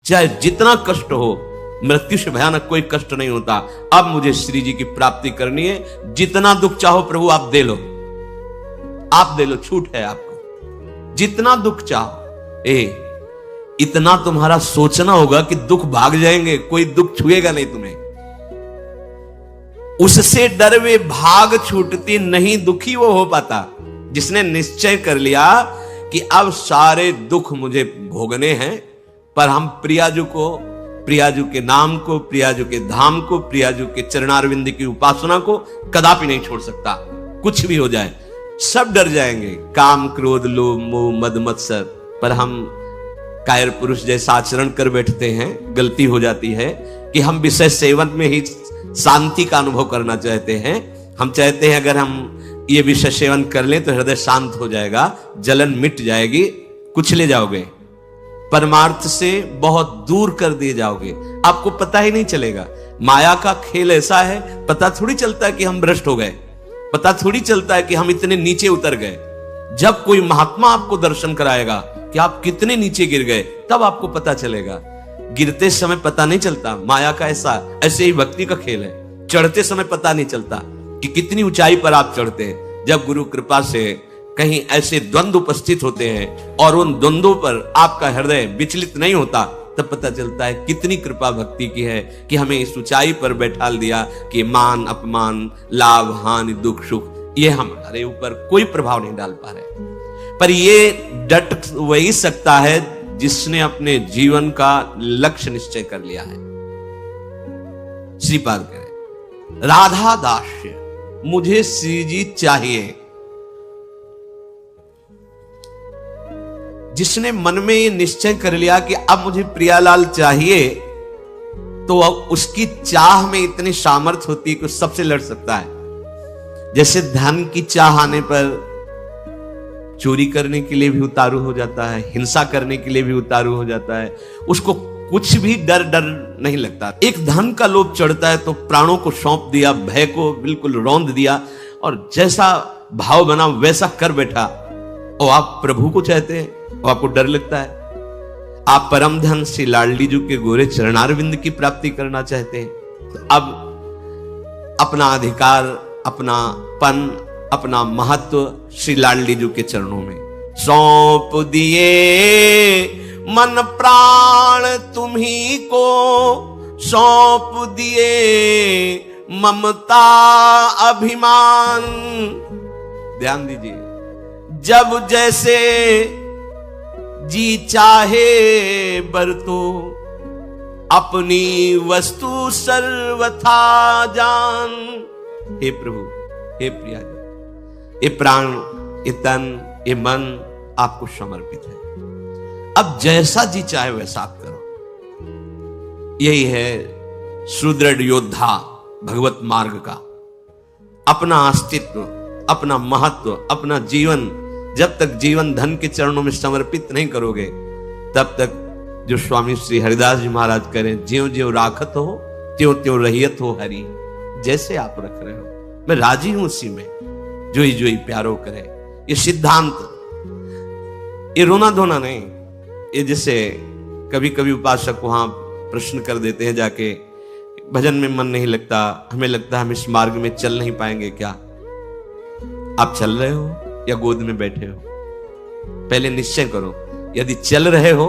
चाहे जितना कष्ट हो, मृत्यु से भयानक कोई कष्ट नहीं होता। अब मुझे श्री जी की प्राप्ति करनी है, जितना दुख चाहो प्रभु आप दे लो, आप दे लो, छूट है आपको, जितना दुख चाहो। इतना तुम्हारा सोचना होगा कि दुख भाग जाएंगे, कोई दुख छुएगा नहीं तुम्हें। उससे डर वे भाग छूटती नहीं, दुखी वो हो पाता जिसने निश्चय कर लिया कि अब सारे दुख मुझे भोगने हैं, पर हम प्रियाजू को, प्रियाजू के नाम को, प्रियाजू के धाम को, प्रियाजू के चरणारविंद की उपासना को कदापि नहीं छोड़ सकता। कुछ भी हो जाए सब डर जाएंगे, काम क्रोध लोभ मोह मद मत्सर, पर हम कायर पुरुष जैसा आचरण कर बैठते हैं। गलती हो जाती है कि हम विषय सेवन में ही शांति का अनुभव करना चाहते हैं। हम चाहते हैं अगर हम ये विषय सेवन कर लें तो हृदय शांत हो जाएगा, जलन मिट जाएगी, कुछ ले जाओगे, परमार्थ से बहुत दूर कर दिए जाओगे, आपको पता ही नहीं चलेगा। माया का खेल ऐसा है, पता थोड़ी चलता है कि हम भ्रष्ट हो गए, पता थोड़ी चलता है कि हम इतने नीचे उतर गए। जब कोई महात्मा आपको दर्शन कराएगा कि आप कितने नीचे गिर गए, तब आपको पता चलेगा। गिरते समय पता नहीं चलता, माया का ऐसे ही भक्ति का खेल है। चढ़ते समय पता नहीं चलता कि कितनी ऊंचाई पर आप चढ़ते हैं। जब गुरु कृपा से कहीं ऐसे द्वंद्व उपस्थित होते हैं और उन द्वंद्वों पर आपका हृदय विचलित नहीं होता, तब पता चलता है कितनी कृपा भक्ति की है कि हमें इस ऊंचाई पर बैठाल दिया कि मान अपमान लाभ हानि दुख सुख ये हमारे ऊपर कोई प्रभाव नहीं डाल पा रहे। पर ये डट वही सकता है जिसने अपने जीवन का लक्ष्य निश्चय कर लिया है। श्रीपाद करें राधा दास्य, मुझे श्री जी चाहिए। जिसने मन में ये निश्चय कर लिया कि अब मुझे प्रियालाल चाहिए, तो अब उसकी चाह में इतनी सामर्थ्य होती है कि सबसे लड़ सकता है। जैसे धन की चाह आने पर चोरी करने के लिए भी उतारू हो जाता है, हिंसा करने के लिए भी उतारू हो जाता है, उसको कुछ भी डर नहीं लगता। एक धन का लोभ चढ़ता है तो प्राणों को सौंप दिया, भय को बिल्कुल रौंद दिया और जैसा भाव बना वैसा कर बैठा। और आप प्रभु को चाहते हैं और आपको डर लगता है। आप परम धन श्री लाडली जी के गोरे चरणारविंद की प्राप्ति करना चाहते हैं, तो अब अपना अधिकार, अपना पन, अपना महत्व श्री लाडली जी के चरणों में सौंप दिए। मन प्राण तुम्ही को सौंप दिए, ममता अभिमान। ध्यान दीजिए, जब जैसे जी चाहे बरतो, अपनी वस्तु सर्वथा जान। हे प्रभु, हे प्रिया जी, ये प्राण, ये तन, ये मन आपको समर्पित है। अब जैसा जी चाहे वैसा आप करो। यही है सुदृढ़ योद्धा भगवत मार्ग का। अपना अस्तित्व, अपना महत्व, अपना जीवन जब तक जीवन धन के चरणों में समर्पित नहीं करोगे, तब तक जो स्वामी श्री हरिदास जी महाराज करें, ज्यों ज्यों राखत हो त्यों त्यों रहियत हो हरि। जैसे आप रख रहे हो मैं राजी हूं उसी में, जोई जोई प्यारो करे। ये सिद्धांत, ये रोना धोना नहीं। ये जैसे कभी कभी उपासक वहां प्रश्न कर देते हैं जाके, भजन में मन नहीं लगता, हमें लगता है हम इस मार्ग में चल नहीं पाएंगे। क्या आप चल रहे हो या गोद में बैठे हो? पहले निश्चय करो। यदि चल रहे हो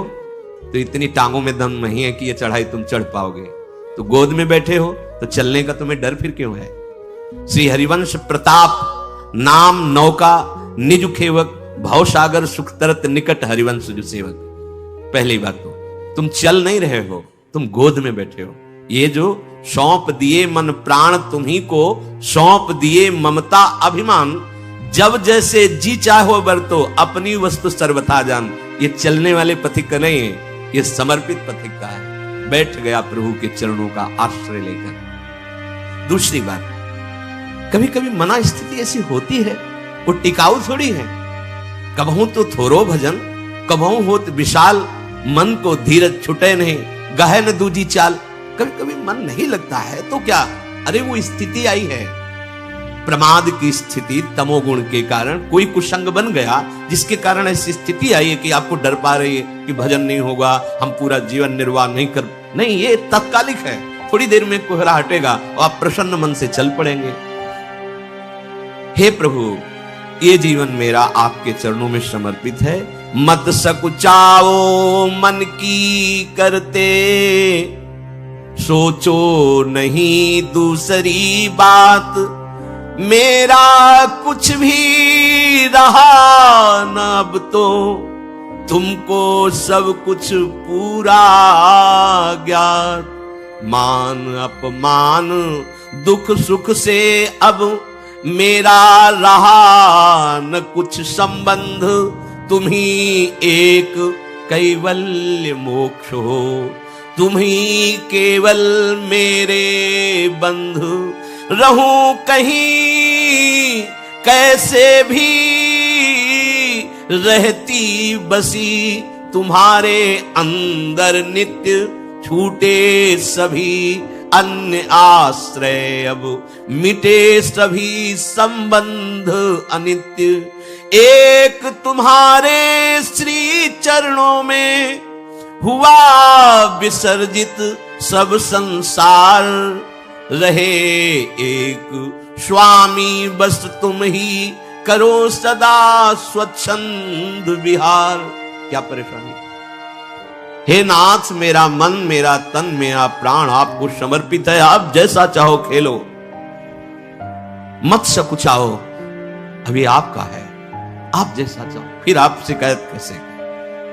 तो इतनी टांगों में दम नहीं है कि ये चढ़ाई तुम चढ़ पाओगे, तो गोद में बैठे हो तो चलने का तुम्हें डर फिर क्यों है? श्री हरिवंश प्रताप नाम नौका निज खेवक, भवसागर सुख तरत निकट हरिवंश जो सेवक। पहली बात तो तुम चल नहीं रहे हो, तुम गोद में बैठे हो। ये जो सौंप दिए मन प्राण तुम्ही को, सौंप दिए ममता अभिमान, जब जैसे जी चाहो बरतो, अपनी वस्तु सर्वथा जान। ये चलने वाले पथिक का नहीं है, ये समर्पित पथिक का है। बैठ गया प्रभु के चरणों का आश्रय लेकर। दूसरी बात, कभी कभी मना स्थिति ऐसी होती है, वो टिकाऊ थोड़ी है। कबहू तो थोरो भजन, कबहू होत विशाल, मन को धीरज छुटे नहीं, गहन दूजी चाल। कभी कभी मन नहीं लगता है तो क्या, अरे वो स्थिति आई है, प्रमाद की स्थिति तमोगुण के कारण, कोई कुसंग बन गया जिसके कारण ऐसी स्थिति आई है कि आपको डर पा रही है कि भजन नहीं होगा, हम पूरा जीवन निर्वाह नहीं, ये तात्कालिक है, थोड़ी देर में कोहरा हटेगा और आप प्रसन्न मन से चल पड़ेंगे। हे प्रभु, ये जीवन मेरा आपके चरणों में समर्पित है, मत सकुचाओ मन की करते, सोचो नहीं दूसरी बात, मेरा कुछ भी रहा न अब तो, तुमको सब कुछ पूरा ज्ञात, मान अपमान दुख सुख से अब मेरा रहा न कुछ संबंध, तुम ही एक कैवल्य मोक्ष हो, तुम ही केवल मेरे बंधु, रहूं कहीं कैसे भी रहती बसी, तुम्हारे अंदर नित्य छूटे सभी अन्य आश्रय, अब मिटे सभी संबंध अनित्य, एक तुम्हारे श्री चरणों में हुआ विसर्जित सब संसार, रहे एक स्वामी बस तुम ही, करो सदा स्वच्छंद विहार। क्या परेशानी? हे नाथ, मेरा मन, मेरा तन, मेरा प्राण आपको समर्पित है, आप जैसा चाहो खेलो, मत सकुचाओ, अभी आपका है, आप जैसा चाहो। फिर आप शिकायत कैसे,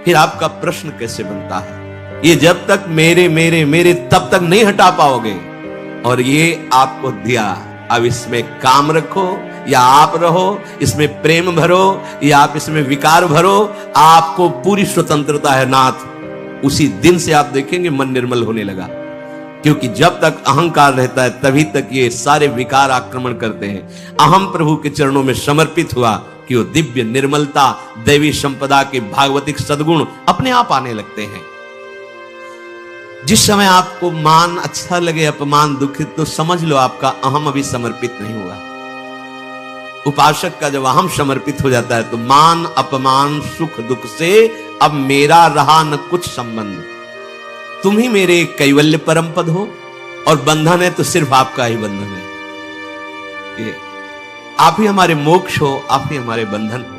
फिर आपका प्रश्न कैसे बनता है? ये जब तक मेरे मेरे मेरे तब तक नहीं हटा पाओगे, और ये आपको दिया, अब इसमें काम रखो या आप रहो, इसमें प्रेम भरो या आप इसमें विकार भरो, आपको पूरी स्वतंत्रता है नाथ। उसी दिन से आप देखेंगे मन निर्मल होने लगा, क्योंकि जब तक अहंकार रहता है तभी तक ये सारे विकार आक्रमण करते हैं। अहम प्रभु के चरणों में समर्पित हुआ कि वो दिव्य निर्मलता, दैवी संपदा के भागवतिक सद्गुण अपने आप आने लगते हैं। जिस समय आपको मान अच्छा लगे, अपमान दुखित, तो समझ लो आपका अहम अभी समर्पित नहीं हुआ। उपासक का जब अहम समर्पित हो जाता है तो मान अपमान सुख दुख से अब मेरा रहा न कुछ संबंध, तुम ही मेरे कैवल्य परम पद हो, और बंधन है तो सिर्फ आपका ही बंधन है। ये आप ही हमारे मोक्ष हो, आप ही हमारे बंधन हो,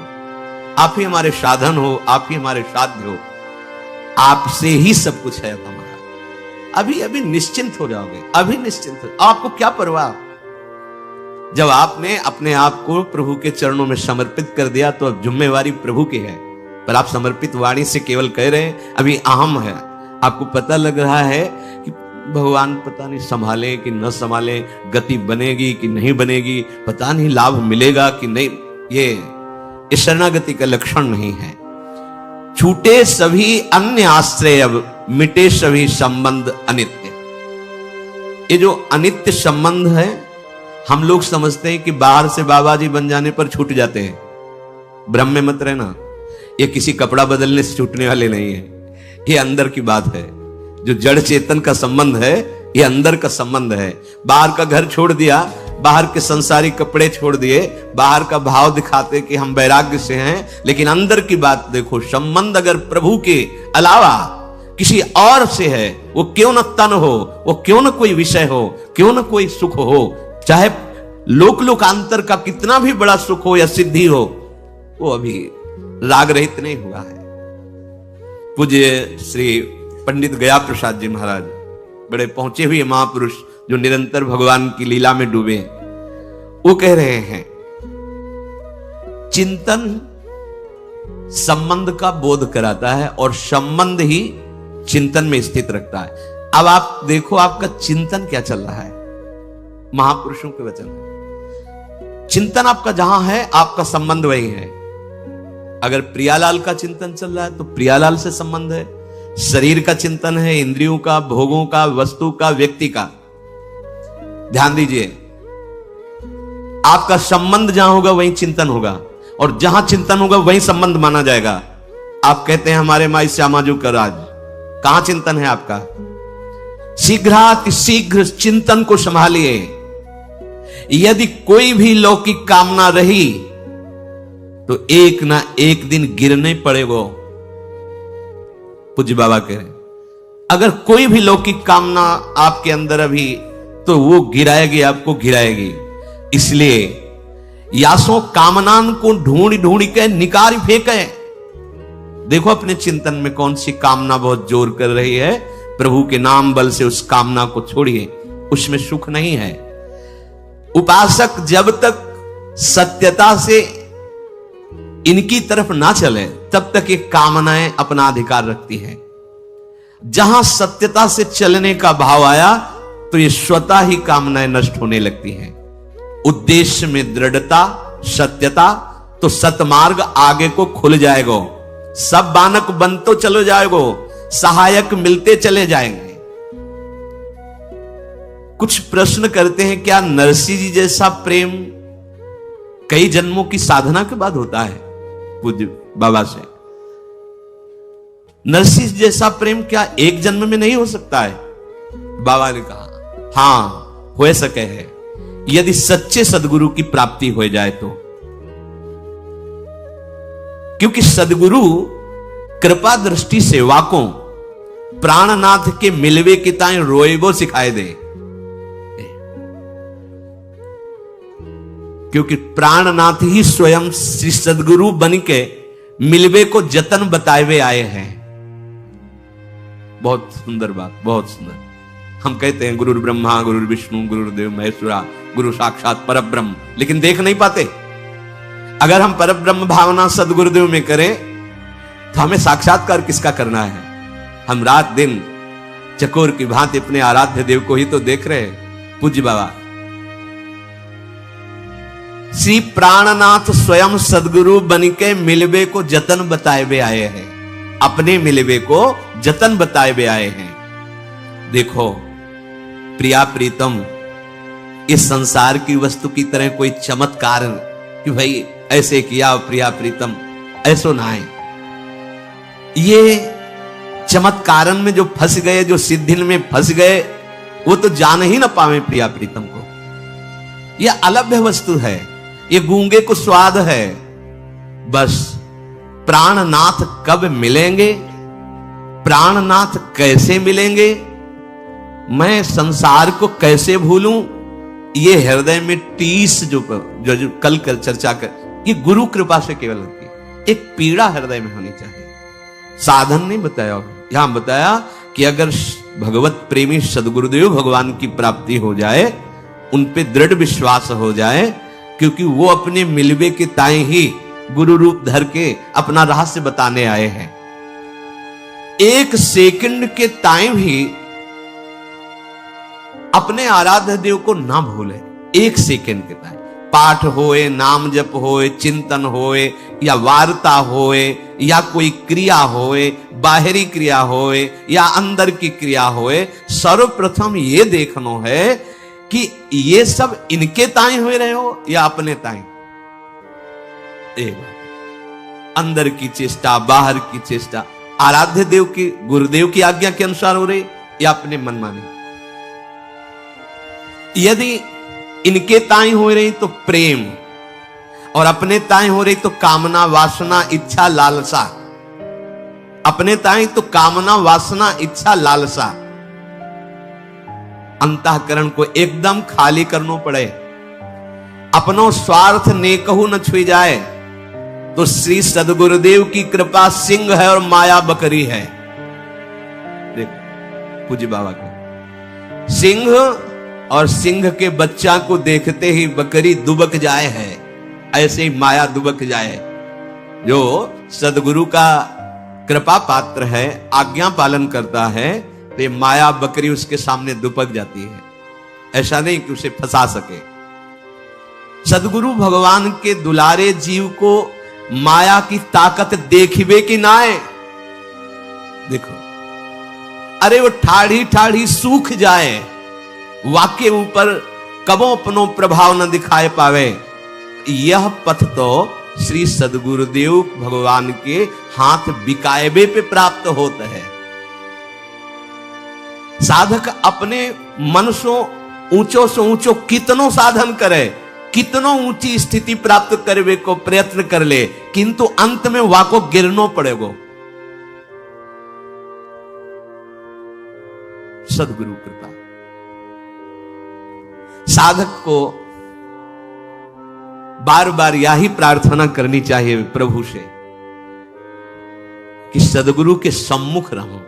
आप ही हमारे साधन हो, आप ही हमारे साध्य हो, आपसे ही सब कुछ है हमारा। अभी अभी निश्चिंत हो जाओगे, अभी निश्चिंत हो, आपको क्या परवाह। जब आपने अपने आप को प्रभु के चरणों में समर्पित कर दिया तो अब जिम्मेवारी प्रभु की है, पर आप समर्पित वाणी से केवल कह रहे हैं अभी अहम है। आपको पता लग रहा है कि भगवान पता नहीं संभाले कि न संभाले, गति बनेगी कि नहीं बनेगी, पता नहीं लाभ मिलेगा कि नहीं। ये शरणागति का लक्षण नहीं है। छूटे सभी अन्य आश्रय, अब मिटे सभी संबंध अनित्य। ये जो अनित्य संबंध है, हम लोग समझते हैं कि बाहर से बाबा जी बन जाने पर छूट जाते हैं। भ्रम में मत रहना, ये किसी कपड़ा बदलने से छूटने वाले नहीं है, ये अंदर की बात है। जो जड़ चेतन का संबंध है, ये अंदर का संबंध है। बाहर का घर छोड़ दिया, बाहर के संसारिक कपड़े छोड़ दिए, बाहर का भाव दिखाते कि हम वैराग्य से हैं, लेकिन अंदर की बात देखो। संबंध अगर प्रभु के अलावा किसी और से है, वो क्यों न तन हो, वो क्यों न कोई विषय हो, क्यों न कोई सुख हो, चाहे लोक लोकांतर का कितना भी बड़ा सुख हो या सिद्धि हो, वो अभी राग रहित नहीं हुआ है। पूज्य श्री पंडित गया प्रसाद जी महाराज, बड़े पहुंचे हुए महापुरुष जो निरंतर भगवान की लीला में डूबे, वो कह रहे हैं चिंतन संबंध का बोध कराता है और संबंध ही चिंतन में स्थित रखता है। अब आप देखो आपका चिंतन क्या चल रहा है। महापुरुषों के वचन, चिंतन आपका जहां है, आपका संबंध वही है। अगर प्रियालाल का चिंतन चल रहा है तो प्रियालाल से संबंध है। शरीर का चिंतन है, इंद्रियों का, भोगों का, वस्तु का, व्यक्ति का। ध्यान दीजिए, आपका संबंध जहां होगा वहीं चिंतन होगा, और जहां चिंतन होगा वहीं संबंध माना जाएगा। आप कहते हैं हमारे माई श्यामाजू का राज, कहां चिंतन है आपका? शीघ्रातिशीघ्र चिंतन को संभालिए। यदि कोई भी लौकिक कामना रही तो एक ना एक दिन गिरने पड़ेगा। पूज्य बाबा कह रहे अगर कोई भी लौकिक कामना आपके अंदर अभी, तो वो गिराएगी, आपको गिराएगी। इसलिए यासों कामनान को ढूंढ ढूंढ के निकाल फेंके। देखो अपने चिंतन में कौन सी कामना बहुत जोर कर रही है, प्रभु के नाम बल से उस कामना को छोड़िए, उसमें सुख नहीं है। उपासक जब तक सत्यता से इनकी तरफ ना चले तब तक ये कामनाएं अपना अधिकार रखती हैं। जहां सत्यता से चलने का भाव आया तो ये स्वतः ही कामनाएं नष्ट होने लगती हैं। उद्देश्य में दृढ़ता, सत्यता, तो सतमार्ग आगे को खुल जाएगा। सब बानक बन तो चलो जाएगो, सहायक मिलते चले जाएंगे। कुछ प्रश्न करते हैं, क्या नरसिंह जी जैसा प्रेम कई जन्मों की साधना के बाद होता है? पूज्य बाबा से, नरसिंह जैसा प्रेम क्या एक जन्म में नहीं हो सकता है? बाबा ने कहा हां हो सके है, यदि सच्चे सदगुरु की प्राप्ति हो जाए तो। क्योंकि सदगुरु कृपा दृष्टि सेवाकों प्राणनाथ के मिलवे की ताई रोएबो सिखाए दे। क्योंकि प्राणनाथ ही स्वयं श्री सदगुरु बन के मिलवे को जतन बताए आए हैं। बहुत सुंदर बात, बहुत सुंदर। हम कहते हैं गुरु ब्रह्मा गुरु विष्णु गुरुदेव महेश्वरा, गुरु साक्षात परब्रह्म, लेकिन देख नहीं पाते। अगर हम परब्रह्म भावना सदगुरुदेव में करें तो हमें साक्षात्कार किसका करना है? हम रात दिन चकोर की भांति अपने आराध्य देव को ही तो देख रहे हैं। पूज्य बाबा श्री प्राणनाथ स्वयं सदगुरु बनके मिलवे को जतन बताए आए हैं, अपने मिलवे को जतन बताए आए हैं। देखो प्रिया प्रीतम, इस संसार की वस्तु की तरह कोई चमत्कार कि भाई ऐसे किया प्रिया प्रीतम, ऐसो ना है। ये चमत्कारन में जो फंस गए, जो सिद्धिन में फंस गए, वो तो जान ही ना पावे प्रिया प्रीतम को। यह अलभ्य वस्तु है, ये गूंगे को स्वाद है। बस प्राणनाथ कब मिलेंगे, प्राणनाथ कैसे मिलेंगे, मैं संसार को कैसे भूलूं, ये हृदय में टीस जो कल कर चर्चा कर, ये गुरु कृपा से केवल होती है। एक पीड़ा हृदय में होनी चाहिए। साधन नहीं बताया, यहां बताया कि अगर भगवत प्रेमी सदगुरुदेव भगवान की प्राप्ति हो जाए, उन पे दृढ़ विश्वास हो जाए, क्योंकि वो अपने मिलवे के ताए ही गुरु रूप धर के अपना रहस्य बताने आए हैं। एक सेकंड के ताए भी अपने आराध्य देव को ना भूले। एक सेकंड के ताए पाठ होए, नाम जप होए, चिंतन होए, या वार्ता होए, या कोई क्रिया होए, बाहरी क्रिया होए या अंदर की क्रिया होए, सर्वप्रथम ये देखना है कि ये सब इनके ताई हो रहे हो या अपने ताई। अंदर की चेष्टा, बाहर की चेष्टा आराध्य देव की, गुरुदेव की आज्ञा के अनुसार हो रही या अपने मनमानी। यदि इनके ताई हो रही तो प्रेम, और अपने ताई हो रही तो कामना, वासना, इच्छा, लालसा। अपने ताई तो कामना, वासना, इच्छा, लालसा। अंतःकरण को एकदम खाली करना पड़े। अपनो स्वार्थ नेकहु न छुई जाए तो श्री सदगुरुदेव की कृपा सिंह है और माया बकरी है। देखो पूज्य बाबा के सिंह, और सिंह के बच्चा को देखते ही बकरी दुबक जाए है, ऐसे ही माया दुबक जाए। जो सदगुरु का कृपा पात्र है, आज्ञा पालन करता है, तो ये माया बकरी उसके सामने दुबक जाती है। ऐसा नहीं कि उसे फंसा सके। सदगुरु भगवान के दुलारे जीव को माया की ताकत देखिबे कि ना है। देखो, अरे वो ठाढ़ी ठाढ़ी सूख जाए, वाक्य ऊपर कबो अपनो प्रभाव न दिखाए पावे। यह पथ तो श्री सदगुरुदेव भगवान के हाथ बिकाएबे पे प्राप्त होता है। साधक अपने मन से ऊंचो से ऊंचो कितनो साधन करे, कितनो ऊंची स्थिति प्राप्त करने को प्रयत्न कर ले, किंतु अंत में वाको गिरनो पड़ेगो। सदगुरु कृपा। साधक को बार बार यही प्रार्थना करनी चाहिए प्रभु से कि सदगुरु के सम्मुख रहूं।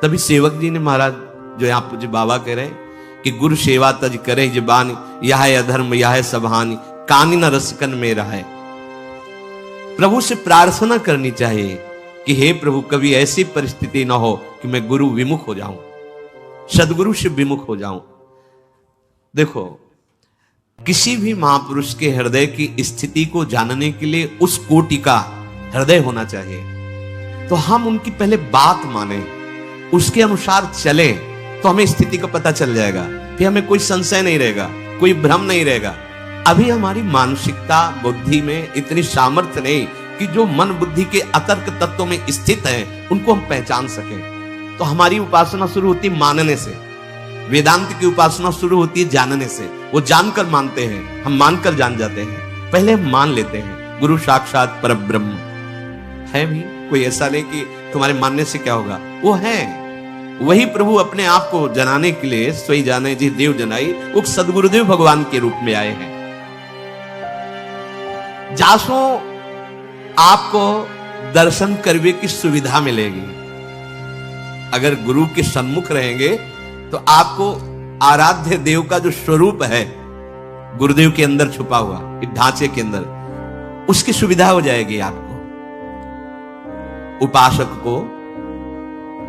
तभी सेवक जी ने महाराज जो यहां पूज्य बाबा कह रहे हैं कि गुरु सेवा तज करे जबान, यह अधर्म यह सबहानि, कानी न रसकन में रहे। प्रभु से प्रार्थना करनी चाहिए कि हे प्रभु, कभी ऐसी परिस्थिति ना हो कि मैं गुरु विमुख हो जाऊं, सदगुरु से विमुख हो जाऊं। देखो, किसी भी महापुरुष के हृदय की स्थिति को जानने के लिए उस कोटि का हृदय होना चाहिए। तो हम उनकी पहले बात माने, उसके अनुसार चलें, तो हमें स्थिति का पता चल जाएगा। फिर हमें कोई संशय नहीं रहेगा, कोई भ्रम नहीं रहेगा। अभी हमारी मानसिकता बुद्धि में इतनी सामर्थ्य नहीं कि जो मन बुद्धि के अतर्क तत्वों में स्थित है उनको हम पहचान सकें। तो हमारी उपासना शुरू होती मानने से, वेदांत की उपासना शुरू होती है जानने से। वो जानकर मानते हैं, हम मानकर जान जाते हैं। पहले हम मान लेते हैं गुरु साक्षात परब्रह्म है। भी कोई ऐसा नहीं कि तुम्हारे मानने से क्या होगा, वो है। वही प्रभु अपने आप को जनाने के लिए स्वयं जाने जी देव जनाई, वो सदगुरुदेव भगवान के रूप में आए हैं। जासो आपको दर्शन करने की सुविधा मिलेगी। अगर गुरु के सन्मुख रहेंगे तो आपको आराध्य देव का जो स्वरूप है गुरुदेव के अंदर छुपा हुआ, इस ढांचे के अंदर, उसकी सुविधा हो जाएगी आपको। उपासक को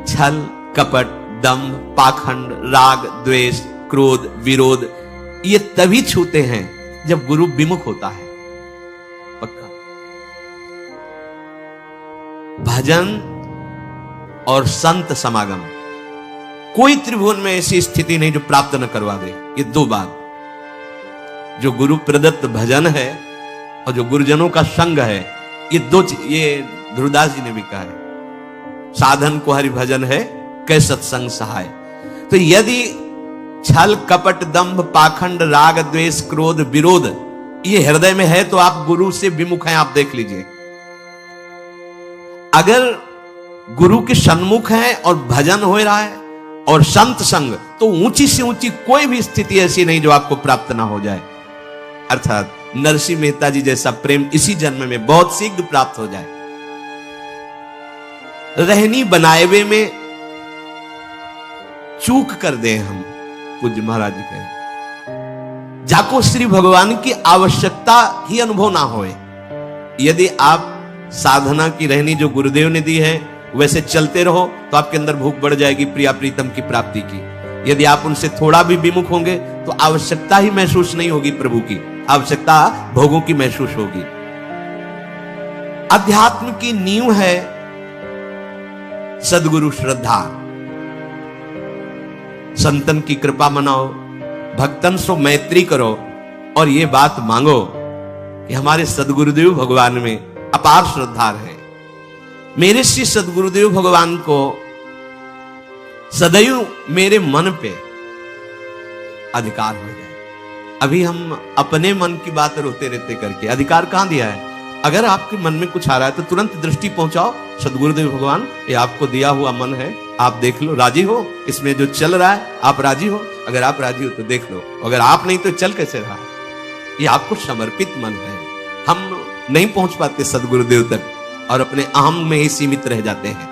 छल कपट दंभ पाखंड राग द्वेष क्रोध विरोध ये तभी छूते हैं जब गुरु विमुख होता है। पक्का भजन और संत समागम, कोई त्रिभुवन में ऐसी स्थिति नहीं जो प्राप्त न करवा दे। ये दो बात, जो गुरु प्रदत्त भजन है और जो गुरुजनों का संग है, ये दो, ये ध्रुवदास जी ने भी कहा है, साधन को हरि भजन है कै सत्संग सहाय। तो यदि छल कपट दंभ पाखंड राग द्वेष क्रोध विरोध ये हृदय में है तो आप गुरु से विमुख हैं। आप देख लीजिए, अगर गुरु के सन्मुख है और भजन हो रहा है और संत संग, तो ऊंची से ऊंची कोई भी स्थिति ऐसी नहीं जो आपको प्राप्त ना हो जाए। अर्थात नरसिंह मेहता जी जैसा प्रेम इसी जन्म में बहुत शीघ्र प्राप्त हो जाए। रहनी बनाए में चूक कर दे हम, पूज्य महाराज जी कहे, जाको श्री भगवान की आवश्यकता ही अनुभव ना होए। यदि आप साधना की रहनी जो गुरुदेव ने दी है वैसे चलते रहो तो आपके अंदर भूख बढ़ जाएगी प्रिया प्रीतम की प्राप्ति की। यदि आप उनसे थोड़ा भी विमुख होंगे तो आवश्यकता ही महसूस नहीं होगी प्रभु की, आवश्यकता भोगों की महसूस होगी। अध्यात्म की नींव है सदगुरु श्रद्धा। संतन की कृपा मनाओ, भक्तन सो मैत्री करो और ये बात मांगो कि हमारे सदगुरुदेव भगवान में अपार श्रद्धा है। मेरे श्री सदगुरुदेव भगवान को सदैव मेरे मन पे अधिकार हो जाए। अभी हम अपने मन की बात रोते रहते करके अधिकार कहां दिया है? अगर आपके मन में कुछ आ रहा है तो तुरंत दृष्टि पहुंचाओ, सदगुरुदेव भगवान ये आपको दिया हुआ मन है, आप देख लो, राजी हो इसमें जो चल रहा है, आप राजी हो? अगर आप राजी हो तो देख लो, अगर आप नहीं तो चल कैसे रहा? ये आपको समर्पित मन है। हम नहीं पहुंच पाते सदगुरुदेव तक और अपने अहम में ही सीमित रह जाते हैं।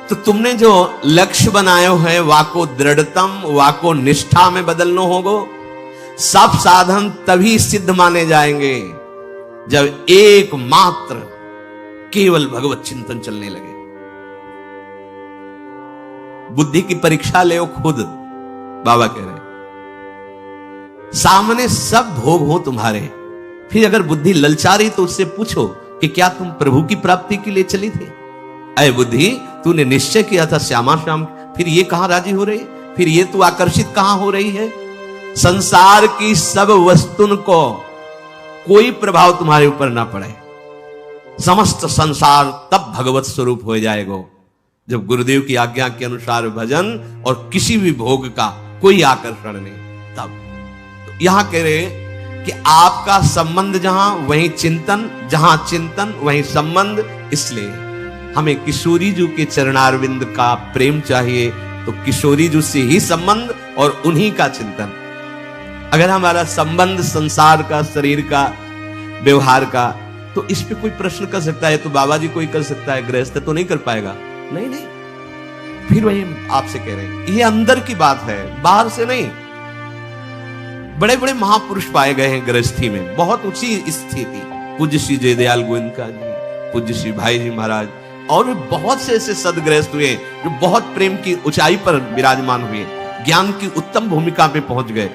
तो तुमने जो लक्ष्य बनाए है वाको दृढ़तम वाको निष्ठा में बदलना होगा। सब साधन तभी सिद्ध माने जाएंगे जब एकमात्र केवल भगवत चिंतन चलने लगे। बुद्धि की परीक्षा ले खुद, बाबा कह रहे सामने सब भोग हो तुम्हारे, फिर अगर बुद्धि ललचा रही तो उससे पूछो कि क्या तुम प्रभु की प्राप्ति के लिए चली थी? अय बुद्धि, तूने निश्चय किया था श्यामा श्याम, फिर ये कहां राजी हो रही, फिर ये तू आकर्षित कहां हो रही है? संसार की सब वस्तुन को कोई प्रभाव तुम्हारे ऊपर ना पड़े, समस्त संसार तब भगवत स्वरूप हो जाएगा जब गुरुदेव की आज्ञा के अनुसार भजन और किसी भी भोग का कोई आकर्षण नहीं। तब तो यहां कह रहे कि आपका संबंध जहां वहीं चिंतन, जहां चिंतन वहीं संबंध। इसलिए हमें किशोरी जी के चरणारविंद का प्रेम चाहिए, तो किशोरी जी से ही संबंध और उन्हीं का चिंतन। अगर हमारा संबंध संसार का, शरीर का, व्यवहार का, तो इस पे कोई प्रश्न कर सकता है तो बाबा जी कोई कर सकता है, गृहस्थ तो नहीं कर पाएगा। नहीं नहीं, फिर वही आपसे कह रहे हैं, ये अंदर की बात है, बाहर से नहीं। बड़े बड़े महापुरुष पाए गए हैं गृहस्थी में, बहुत ऊंची स्थिति। पूज्य श्री जयदयाल गोविंदका जी, पूज्य श्री भाई जी महाराज, और भी बहुत से ऐसे सदगृहस्थ हुए जो बहुत प्रेम की ऊंचाई पर विराजमान हुए, ज्ञान की उत्तम भूमिका पे पहुंच गए।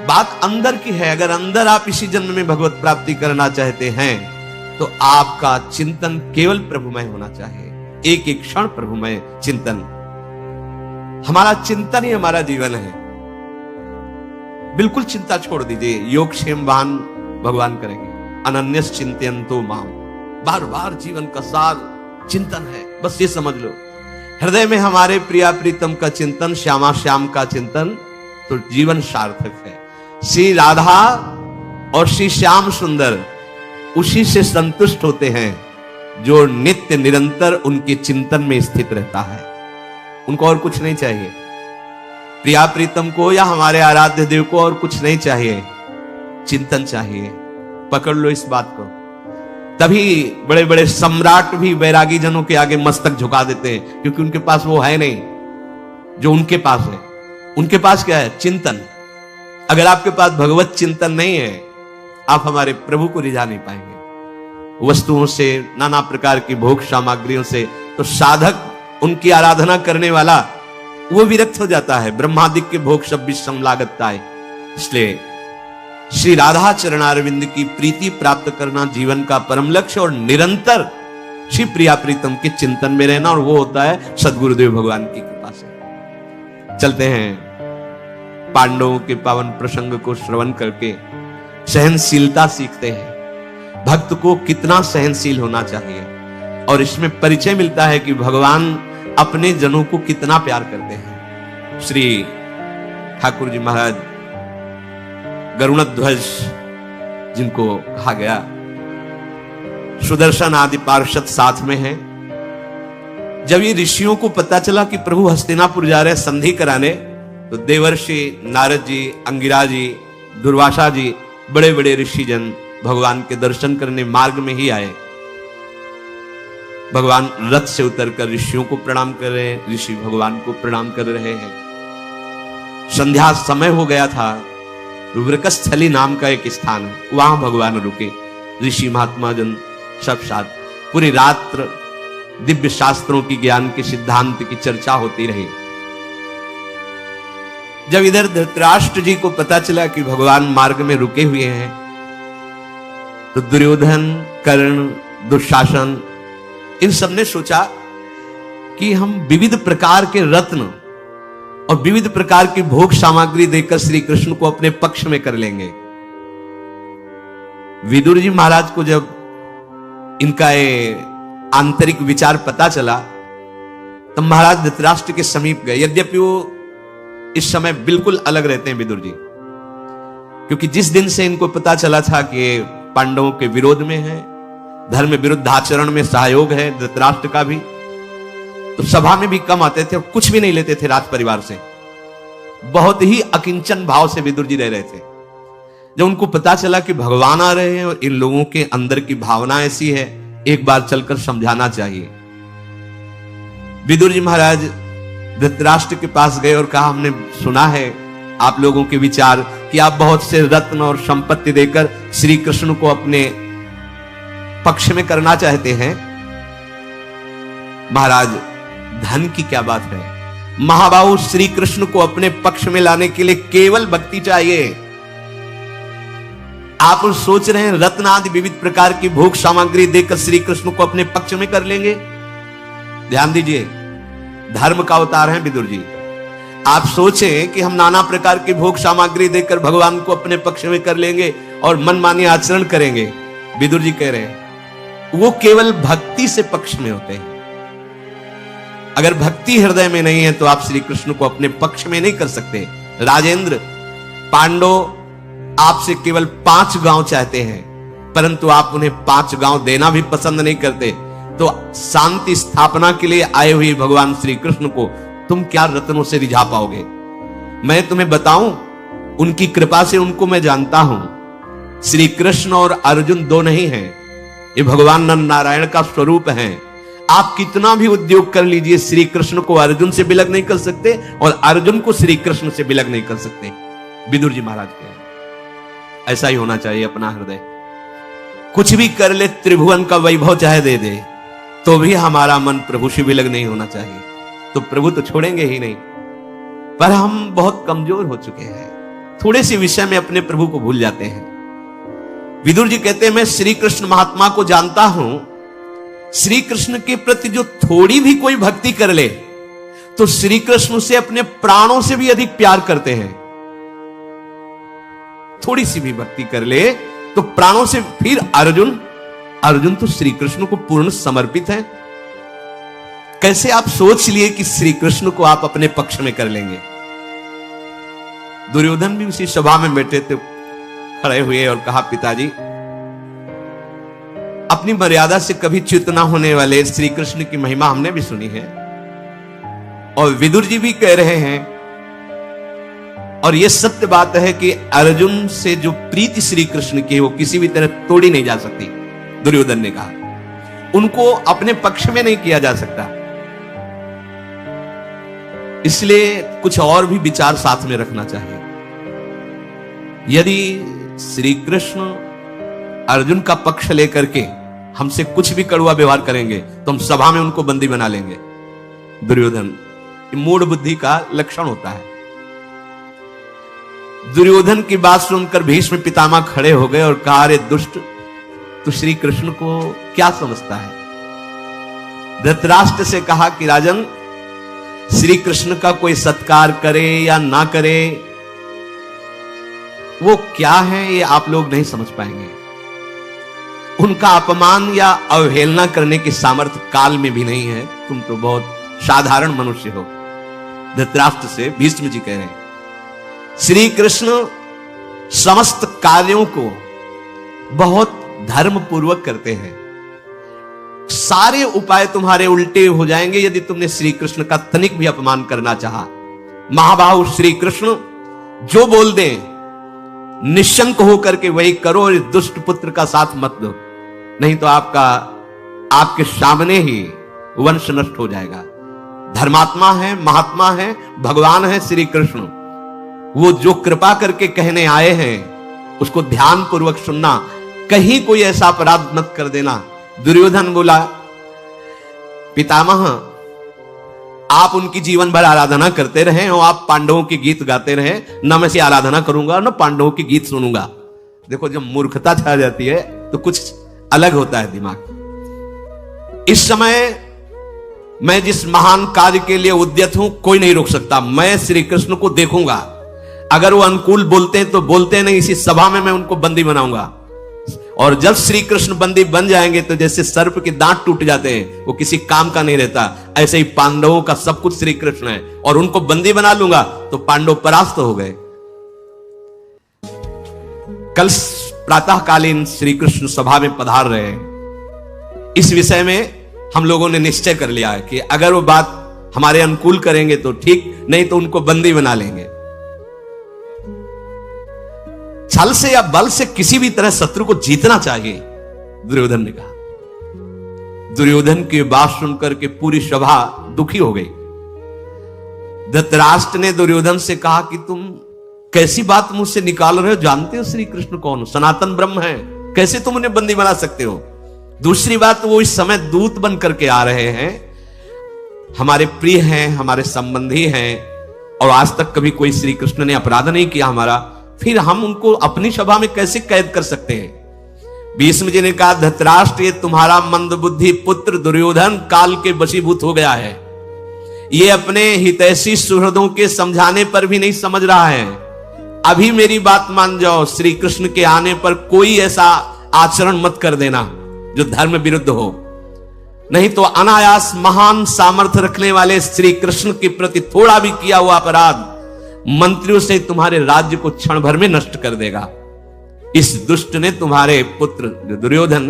बात अंदर की है। अगर अंदर आप इसी जन्म में भगवत प्राप्ति करना चाहते हैं तो आपका चिंतन केवल प्रभुमय होना चाहिए, एक एक क्षण प्रभुमय चिंतन। हमारा चिंतन ही हमारा जीवन है। बिल्कुल चिंता छोड़ दीजिए, योगक्षेमवान भगवान करेंगे। अनन्यस चिंतयन्तो माम, बार बार जीवन का सार चिंतन है, बस ये समझ लो। हृदय में हमारे प्रिया प्रीतम का चिंतन, श्यामा श्याम का चिंतन, तो जीवन सार्थक है। श्री राधा और श्री श्याम सुंदर उसी से संतुष्ट होते हैं जो नित्य निरंतर उनके चिंतन में स्थित रहता है। उनको और कुछ नहीं चाहिए, प्रिया प्रीतम को या हमारे आराध्य देव को और कुछ नहीं चाहिए, चिंतन चाहिए। पकड़ लो इस बात को। तभी बड़े बड़े सम्राट भी वैरागी जनों के आगे मस्तक झुका देते हैं, क्योंकि उनके पास वो है नहीं जो उनके पास है। उनके पास क्या है? चिंतन। अगर आपके पास भगवत चिंतन नहीं है, आप हमारे प्रभु को रिझा नहीं पाएंगे। वस्तुओं से, नाना प्रकार की भोग सामग्रियों से, तो साधक उनकी आराधना करने वाला वो विरक्त हो जाता है। ब्रह्मादिक के भोग सब विषम लागता है। इसलिए श्री राधा चरणारविंद की प्रीति प्राप्त करना जीवन का परम लक्ष्य, और निरंतर श्री प्रिया प्रीतम के चिंतन में रहना, और वो होता है सदगुरुदेव भगवान की कृपा से। चलते हैं पांडवों के पावन प्रसंग को श्रवण करके सहनशीलता सीखते हैं। भक्त को कितना सहनशील होना चाहिए, और इसमें परिचय मिलता है कि भगवान अपने जनों को कितना प्यार करते हैं। श्री ठाकुर जी महाराज गरुणध्वज जिनको कहा गया, सुदर्शन आदि पार्षद साथ में हैं। जब ये ऋषियों को पता चला कि प्रभु हस्तिनापुर जा रहे हैं संधि कराने, तो देवर्षि नारद जी, अंगिरा जी, दुर्वासा जी, बड़े बड़े ऋषिजन भगवान के दर्शन करने मार्ग में ही आए। भगवान रथ से उतरकर ऋषियों को प्रणाम कर रहे हैं, ऋषि भगवान को प्रणाम कर रहे हैं। संध्या समय हो गया था। वृकस्थली नाम का एक स्थान है, वहां भगवान रुके। ऋषि महात्मा जन सब साथ पूरी रात्र दिव्य शास्त्रों की, ज्ञान के सिद्धांत की चर्चा होती रही। जब इधर धृतराष्ट्र जी को पता चला कि भगवान मार्ग में रुके हुए हैं, तो दुर्योधन, कर्ण, दुशासन, इन सब ने सोचा कि हम विविध प्रकार के रत्न और विविध प्रकार की भोग सामग्री देकर श्री कृष्ण को अपने पक्ष में कर लेंगे। विदुर जी महाराज को जब इनका ये आंतरिक विचार पता चला, तब महाराज धृतराष्ट्र के समीप गए। यद्यपि वो इस समय बिल्कुल अलग रहते हैं विदुर जी, क्योंकि जिस दिन से इनको पता चला था कि ये पांडवों के विरोध में है, धर्म विरुद्ध आचरण में सहयोग है धृतराष्ट्र का भी, तो सभा में भी कम आते थे और कुछ भी नहीं लेते थे राज परिवार से। बहुत ही अकिंचन भाव से विदुर जी रह रहे थे। जब उनको पता चला कि भगवान आ रहे हैं और इन लोगों के अंदर की भावना ऐसी है, एक बार चलकर समझाना चाहिए। विदुर जी महाराज धृतराष्ट्र के पास गए और कहा, हमने सुना है आप लोगों के विचार कि आप बहुत से रत्न और संपत्ति देकर श्री कृष्ण को अपने पक्ष में करना चाहते हैं। महाराज, धन की क्या बात है? महाबाहु, श्री कृष्ण को अपने पक्ष में लाने के लिए केवल भक्ति चाहिए। आप सोच रहे हैं रत्न आदि विविध प्रकार की भोग सामग्री देकर श्री कृष्ण को अपने पक्ष में कर लेंगे? ध्यान दीजिए, धर्म का अवतार है विदुर जी। आप सोचें कि हम नाना प्रकार की भोग सामग्री देकर भगवान को अपने पक्ष में कर लेंगे और मनमानी आचरण करेंगे। विदुर जी कह रहे हैं वो केवल भक्ति से पक्ष में होते हैं। अगर भक्ति हृदय में नहीं है तो आप श्री कृष्ण को अपने पक्ष में नहीं कर सकते। राजेंद्र, पांडव आपसे केवल 5 गांव चाहते हैं, परंतु आप उन्हें 5 गांव देना भी पसंद नहीं करते, तो शांति स्थापना के लिए आए हुए भगवान श्री कृष्ण को तुम क्या रत्नों से रिझा पाओगे? मैं तुम्हें बताऊं, उनकी कृपा से उनको मैं जानता हूं। श्री कृष्ण और अर्जुन 2 नहीं हैं, ये भगवान नारायण का स्वरूप है। आप कितना भी उद्योग कर लीजिए, श्री कृष्ण को अर्जुन से विलग नहीं कर सकते और अर्जुन को श्री कृष्ण से विलग नहीं कर सकते। विदुर जी महाराज के ऐसा ही होना चाहिए अपना हृदय। कुछ भी कर ले, त्रिभुवन का वैभव चाहे दे दे, तो भी हमारा मन प्रभु से विलग नहीं होना चाहिए, तो प्रभु तो छोड़ेंगे ही नहीं। पर हम बहुत कमजोर हो चुके हैं, थोड़े से विषय में अपने प्रभु को भूल जाते हैं। विदुर जी कहते हैं, मैं श्री कृष्ण महात्मा को जानता हूं, श्री कृष्ण के प्रति जो थोड़ी भी कोई भक्ति कर ले तो श्री कृष्ण से अपने प्राणों से भी अधिक प्यार करते हैं। थोड़ी सी भी भक्ति कर ले तो प्राणों से। फिर अर्जुन तो श्री कृष्ण को पूर्ण समर्पित है। कैसे आप सोच लिए कि श्री कृष्ण को आप अपने पक्ष में कर लेंगे? दुर्योधन भी उसी सभा में बैठे थे, खड़े हुए और कहा, पिताजी, अपनी मर्यादा से कभी च्युत ना होने वाले श्री कृष्ण की महिमा हमने भी सुनी है और विदुर जी भी कह रहे हैं, और यह सत्य बात है कि अर्जुन से जो प्रीति श्री कृष्ण की वो किसी भी तरह तोड़ी नहीं जा सकती। दुर्योधन ने कहा, उनको अपने पक्ष में नहीं किया जा सकता, इसलिए कुछ और भी विचार साथ में रखना चाहिए। यदि श्री कृष्ण अर्जुन का पक्ष लेकर के हमसे कुछ भी कड़वा व्यवहार करेंगे तो हम सभा में उनको बंदी बना लेंगे। दुर्योधन, मूढ़ बुद्धि का लक्षण होता है। दुर्योधन की बात सुनकर भीष्म पितामह खड़े हो गए और कहा, अरे दुष्ट, तू श्री कृष्ण को क्या समझता है? धृतराष्ट्र से कहा कि राजन, श्री कृष्ण का कोई सत्कार करे या ना करे, वो क्या है ये आप लोग नहीं समझ पाएंगे। उनका अपमान या अवहेलना करने की सामर्थ्य काल में भी नहीं है। तुम तो बहुत साधारण मनुष्य हो। धृतराष्ट्र से भीष्म जी कह रहे हैं, श्री कृष्ण समस्त कार्यों को बहुत धर्म पूर्वक करते हैं। सारे उपाय तुम्हारे उल्टे हो जाएंगे यदि तुमने श्री कृष्ण का तनिक भी अपमान करना चाहा। महाबाहु श्री कृष्ण जो बोल दें, निशंक होकर के वही करो और इस दुष्ट पुत्र का साथ मत दो, नहीं तो आपके सामने ही वंश नष्ट हो जाएगा। धर्मात्मा है, महात्मा है, भगवान है श्री कृष्ण। वो जो कृपा करके कहने आए हैं उसको ध्यान पूर्वक सुनना, कहीं कोई ऐसा अपराध मत कर देना। दुर्योधन बोला, पितामह, आप उनकी जीवन भर आराधना करते रहे और आप पांडवों के गीत गाते रहे, न मैं से आराधना करूंगा न पांडवों के गीत सुनूंगा। देखो, जब मूर्खता छा जाती है तो कुछ अलग होता है दिमाग। इस समय मैं जिस महान कार्य के लिए उद्यत हूं, कोई नहीं रोक सकता। मैं श्री कृष्ण को देखूंगा, अगर वो अनुकूल बोलते हैं तो बोलते नहीं, इसी सभा में मैं उनको बंदी बनाऊंगा। और जब श्री कृष्ण बंदी बन जाएंगे तो जैसे सर्प के दांत टूट जाते हैं, वो किसी काम का नहीं रहता, ऐसे ही पांडवों का सब कुछ श्री कृष्ण है और उनको बंदी बना लूंगा तो पांडव परास्त हो गए। कल प्रातःकालीन श्री कृष्ण सभा में पधार रहे हैं। इस विषय में हम लोगों ने निश्चय कर लिया है कि अगर वो बात हमारे अनुकूल करेंगे तो ठीक, नहीं तो उनको बंदी बना लेंगे। छल से या बल से किसी भी तरह शत्रु को जीतना चाहिए, दुर्योधन ने कहा। दुर्योधन की बात सुनकर के पूरी सभा दुखी हो गई। धृतराष्ट्र ने दुर्योधन से कहा कि तुम कैसी बात मुझसे निकाल रहे हो? जानते हो श्री कृष्ण कौन, सनातन ब्रह्म है, कैसे तुम उन्हें बंदी बना सकते हो? दूसरी बात, वो इस समय दूत बन करके आ रहे हैं, हमारे प्रिय हैं, हमारे संबंधी हैं और आज तक कभी कोई श्री कृष्ण ने अपराध नहीं किया हमारा, फिर हम उनको अपनी सभा में कैसे कैद कर सकते हैं? भीष्म जी ने कहा, धृतराष्ट्र, ये तुम्हारा मंदबुद्धि पुत्र दुर्योधन काल के वशीभूत हो गया है। ये अपने हितैषी सुहृदों के समझाने पर भी नहीं समझ रहा है। अभी मेरी बात मान जाओ, श्री कृष्ण के आने पर कोई ऐसा आचरण मत कर देना जो धर्म विरुद्ध हो। नहीं तो अनायास महान सामर्थ्य रखने वाले श्री कृष्ण के प्रति थोड़ा भी किया हुआ अपराध मंत्रियों से तुम्हारे राज्य को क्षण भर में नष्ट कर देगा। इस दुष्ट ने तुम्हारे पुत्र दुर्योधन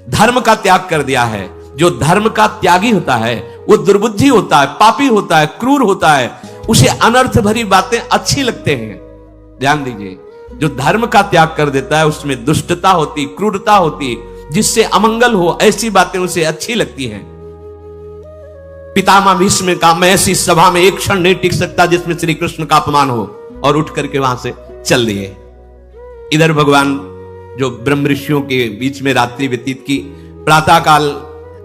धर्म का त्याग कर दिया है। जो धर्म का त्यागी होता है वो दुर्बुद्धि होता है, पापी होता है, क्रूर होता है, उसे अनर्थ भरी बातें अच्छी लगते हैं। ध्यान दीजिए, जो धर्म का त्याग कर देता है उसमें दुष्टता होती, क्रूरता होती, जिससे अमंगल हो ऐसी बातें उसे अच्छी लगती हैं। पितामह भीष्म ने कहा मैं ऐसी सभा में एक क्षण नहीं टिक सकता जिसमें श्री कृष्ण का अपमान हो, और उठ करके वहां से चल दिए। इधर भगवान जो ब्रह्म ऋषियों के बीच में रात्रि व्यतीत की, प्रातः काल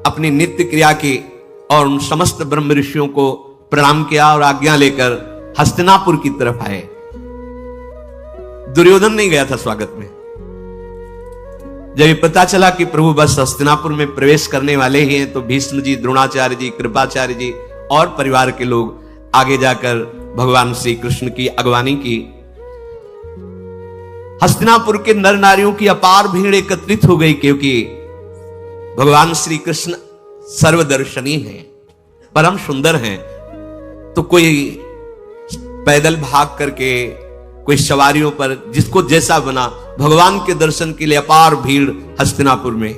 अपनी नित्य क्रिया की और उन समस्त ब्रह्म ऋषियों को प्रणाम किया और आज्ञा लेकर हस्तिनापुर की तरफ आए। दुर्योधन नहीं गया था स्वागत में। जब ये पता चला कि प्रभु बस हस्तिनापुर में प्रवेश करने वाले ही हैं, तो भीष्म जी, द्रोणाचार्य जी, कृपाचार्य जी और परिवार के लोग आगे जाकर भगवान श्री कृष्ण की अगवानी की। हस्तिनापुर के नर नारियों की अपार भीड़ एकत्रित हो गई, क्योंकि भगवान श्री कृष्ण सर्वदर्शनी हैं, परम सुंदर हैं। तो कोई पैदल भाग करके, कोई सवारियों पर, जिसको जैसा बना, भगवान के दर्शन के लिए अपार भीड़ हस्तिनापुर में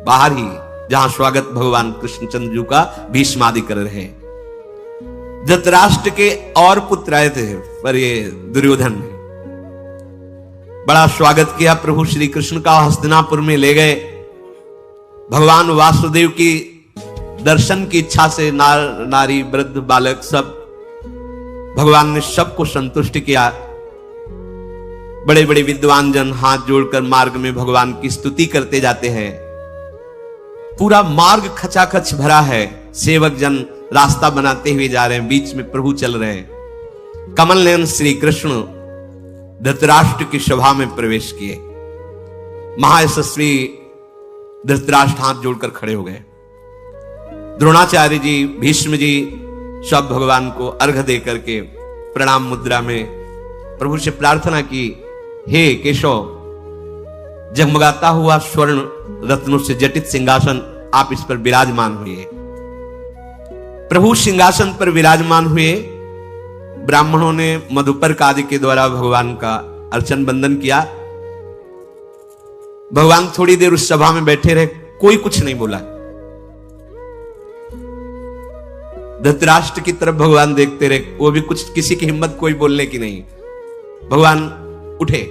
बाहर ही, जहां स्वागत भगवान कृष्णचंद्र जी का भीष्म आदि कर रहे हैं। धृतराष्ट्र के और पुत्र आए थे, पर ये दुर्योधन ने बड़ा स्वागत किया प्रभु श्री कृष्ण का। हस्तिनापुर में ले गए। भगवान वासुदेव की दर्शन की इच्छा से नारी, वृद्ध, बालक सब, भगवान ने सबको संतुष्ट किया। बड़े बड़े विद्वान जन हाथ जोड़कर मार्ग में भगवान की स्तुति करते जाते हैं। पूरा मार्ग खचाखच भरा है, सेवक जन रास्ता बनाते हुए जा रहे हैं, बीच में प्रभु चल रहे हैं। कमल नयन श्री कृष्ण धृतराष्ट्र की सभा में प्रवेश किए। महायशस्वी धृतराष्ट्र हाथ जोड़कर खड़े हो गए। द्रोणाचार्य जी, भीष्म जी सब भगवान को अर्घ्य दे करके प्रणाम मुद्रा में प्रभु से प्रार्थना की, हे केशव, जगमगाता हुआ स्वर्ण रत्नों से जटित सिंहासन, आप इस पर विराजमान हुए। प्रभु सिंहासन पर विराजमान हुए। ब्राह्मणों ने मधुपर्क आदि के द्वारा भगवान का अर्चन बंदन किया। भगवान थोड़ी देर उस सभा में बैठे रहे, कोई कुछ नहीं बोला। धृतराष्ट्र की तरफ भगवान देखते रहे, वो भी कुछ, किसी की हिम्मत कोई बोलने की नहीं। भगवान उठे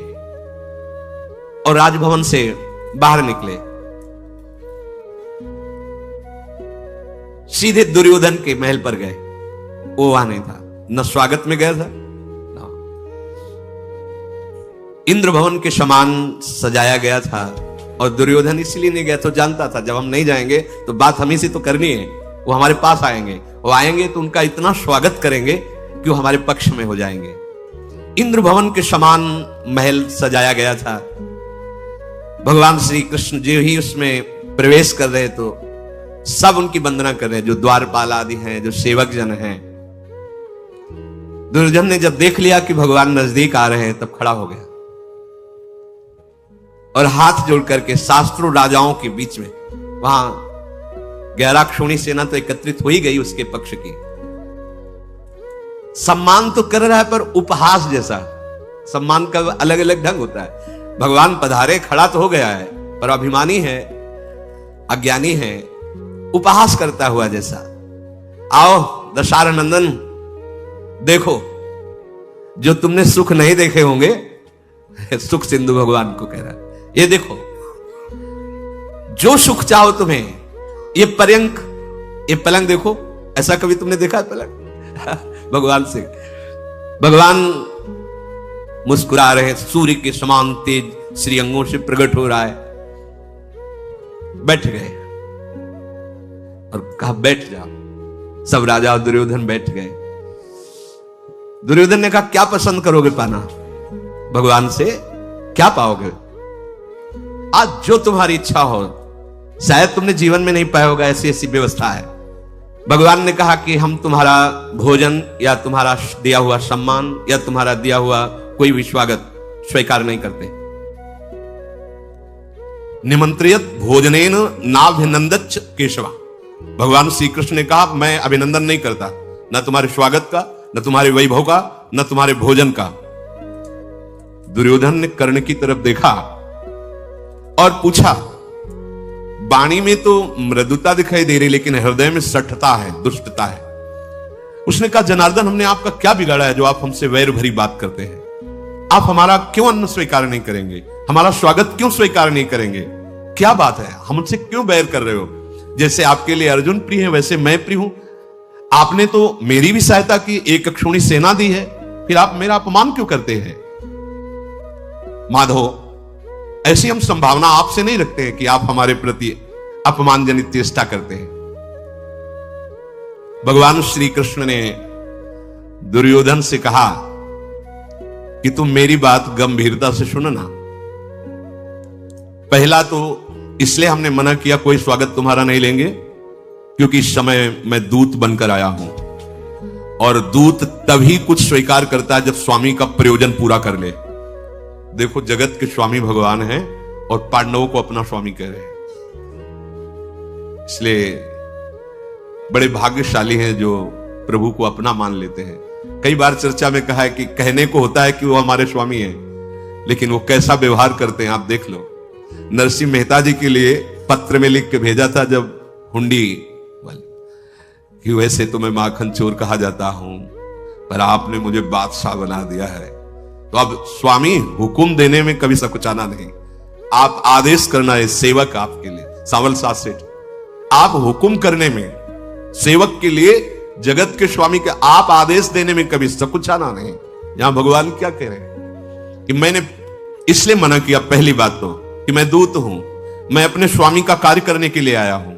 और राजभवन से बाहर निकले, सीधे दुर्योधन के महल पर गए। वो वहां नहीं था, न स्वागत में गया था, न इंद्र भवन के समान सजाया गया था। और दुर्योधन इसलिए नहीं गया, तो जानता था जब हम नहीं जाएंगे तो बात हमें से तो करनी है। वो हमारे पास आएंगे, वो आएंगे तो उनका इतना स्वागत करेंगे कि वो हमारे पक्ष में हो जाएंगे। इंद्र भवन के समान महल सजाया गया था। भगवान श्री कृष्ण जो ही उसमें प्रवेश कर रहे तो सब उनकी वंदना कर रहे, जो द्वारपाल आदि हैं, जो सेवक जन हैं। दुर्योधन ने जब देख लिया कि भगवान नजदीक आ रहे हैं, तब खड़ा हो गया और हाथ जोड़ करके शास्त्रों राजाओं के बीच में, वहां 11 क्षोणी सेना तो एकत्रित हो ही गई उसके पक्ष की, सम्मान तो कर रहा है, पर उपहास जैसा। सम्मान का अलग अलग ढंग होता है। भगवान पधारे, खड़ा तो हो गया है, पर अभिमानी है, अज्ञानी है, उपहास करता हुआ जैसा। आओ दशरथ नंदन, देखो जो तुमने सुख नहीं देखे होंगे, सुख सिंधु भगवान को कह रहा है, ये देखो जो सुख चाहो तुम्हें, ये पर्यंक, ये पलंग देखो, ऐसा कभी तुमने देखा है पलंग? भगवान से, भगवान मुस्कुरा रहे, सूर्य के समान तेज श्री अंगों से प्रकट हो रहा है। बैठ गए और कहा बैठ जाओ। सब राजा और दुर्योधन बैठ गए। दुर्योधन ने कहा क्या पसंद करोगे पाना? भगवान से क्या पाओगे? आज जो तुम्हारी इच्छा हो, शायद तुमने जीवन में नहीं पाया होगा, ऐसी ऐसी व्यवस्था है। भगवान ने कहा कि हम तुम्हारा भोजन या तुम्हारा दिया हुआ सम्मान या तुम्हारा दिया हुआ कोई भी स्वागत स्वीकार नहीं करते। निमंत्रियत भोजनेन नाभिनंदच्च केशवा, भगवान श्री कृष्ण ने कहा, मैं अभिनंदन नहीं करता, न तुम्हारे स्वागत का, न तुम्हारे वैभव का, न तुम्हारे भोजन का। दुर्योधन ने कर्ण की तरफ देखा और पूछा, वाणी में तो मृदुता दिखाई दे रही, लेकिन हृदय में सठता है, दुष्टता है। उसने कहा, जनार्दन, हमने आपका क्या बिगाड़ा है जो आप हमसे वैर भरी बात करते हैं? आप हमारा क्यों अन्न स्वीकार नहीं करेंगे? हमारा स्वागत क्यों स्वीकार नहीं करेंगे? क्या बात है? हमसे क्यों बैर कर रहे हो? जैसे आपके लिए अर्जुन प्रिय है, वैसे मैं प्रिय हूं। आपने तो मेरी भी सहायता की, एक अक्षुणी सेना दी है, फिर आप मेरा अपमान क्यों करते हैं? माधव, ऐसी हम संभावना आपसे नहीं रखते हैं कि आप हमारे प्रति अपमानजनित चेष्टा करते हैं। भगवान श्री कृष्ण ने दुर्योधन से कहा कि तुम मेरी बात गंभीरता से सुनना। पहला तो इसलिए हमने मना किया, कोई स्वागत तुम्हारा नहीं लेंगे, क्योंकि इस समय मैं दूत बनकर आया हूं, और दूत तभी कुछ स्वीकार करता है जब स्वामी का प्रयोजन पूरा कर ले। देखो, जगत के स्वामी भगवान हैं और पांडवों को अपना स्वामी कह रहे हैं। इसलिए बड़े भाग्यशाली हैं जो प्रभु को अपना मान लेते हैं। कई बार चर्चा में कहा है कि कहने को होता है कि वो हमारे स्वामी हैं, लेकिन वो कैसा व्यवहार करते हैं आप देख लो। नरसिंह मेहता जी के लिए पत्र में लिख के भेजा था जब हुंडी कि वैसे तो मैं माखन चोर कहा जाता हूं, पर आपने मुझे बादशाह बना दिया है। तो अब स्वामी हुकुम देने में कभी सकुचाना नहीं, आप आदेश करना है सेवक आपके लिए। सांवल साथ सेठ, आप हुकुम करने में, सेवक के लिए, जगत के स्वामी के आप आदेश देने में कभी सकुचाना नहीं। यहां भगवान क्या कह रहे हैं कि मैंने इसलिए मना किया, पहली बात तो कि मैं दूत हूं, मैं अपने स्वामी का कार्य करने के लिए आया हूं।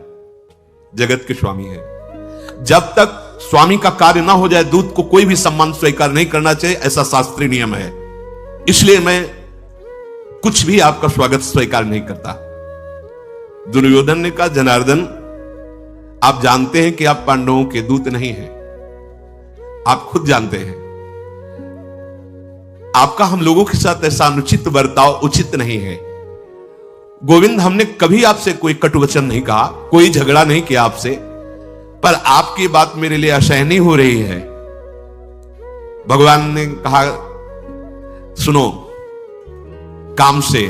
जगत के स्वामी है, जब तक स्वामी का कार्य ना हो जाए दूत को कोई भी सम्मान स्वीकार नहीं करना चाहिए, ऐसा शास्त्रीय नियम है। इसलिए मैं कुछ भी आपका स्वागत स्वीकार नहीं करता। दुर्योधन ने कहा, जनार्दन, आप जानते हैं कि आप पांडवों के दूत नहीं हैं, आप खुद जानते हैं। आपका हम लोगों के साथ ऐसा अनुचित बर्ताव उचित नहीं है। गोविंद, हमने कभी आपसे कोई कटुवचन नहीं कहा, कोई झगड़ा नहीं किया आपसे, पर आपकी बात मेरे लिए असहनीय हो रही है। भगवान ने कहा, सुनो, काम से,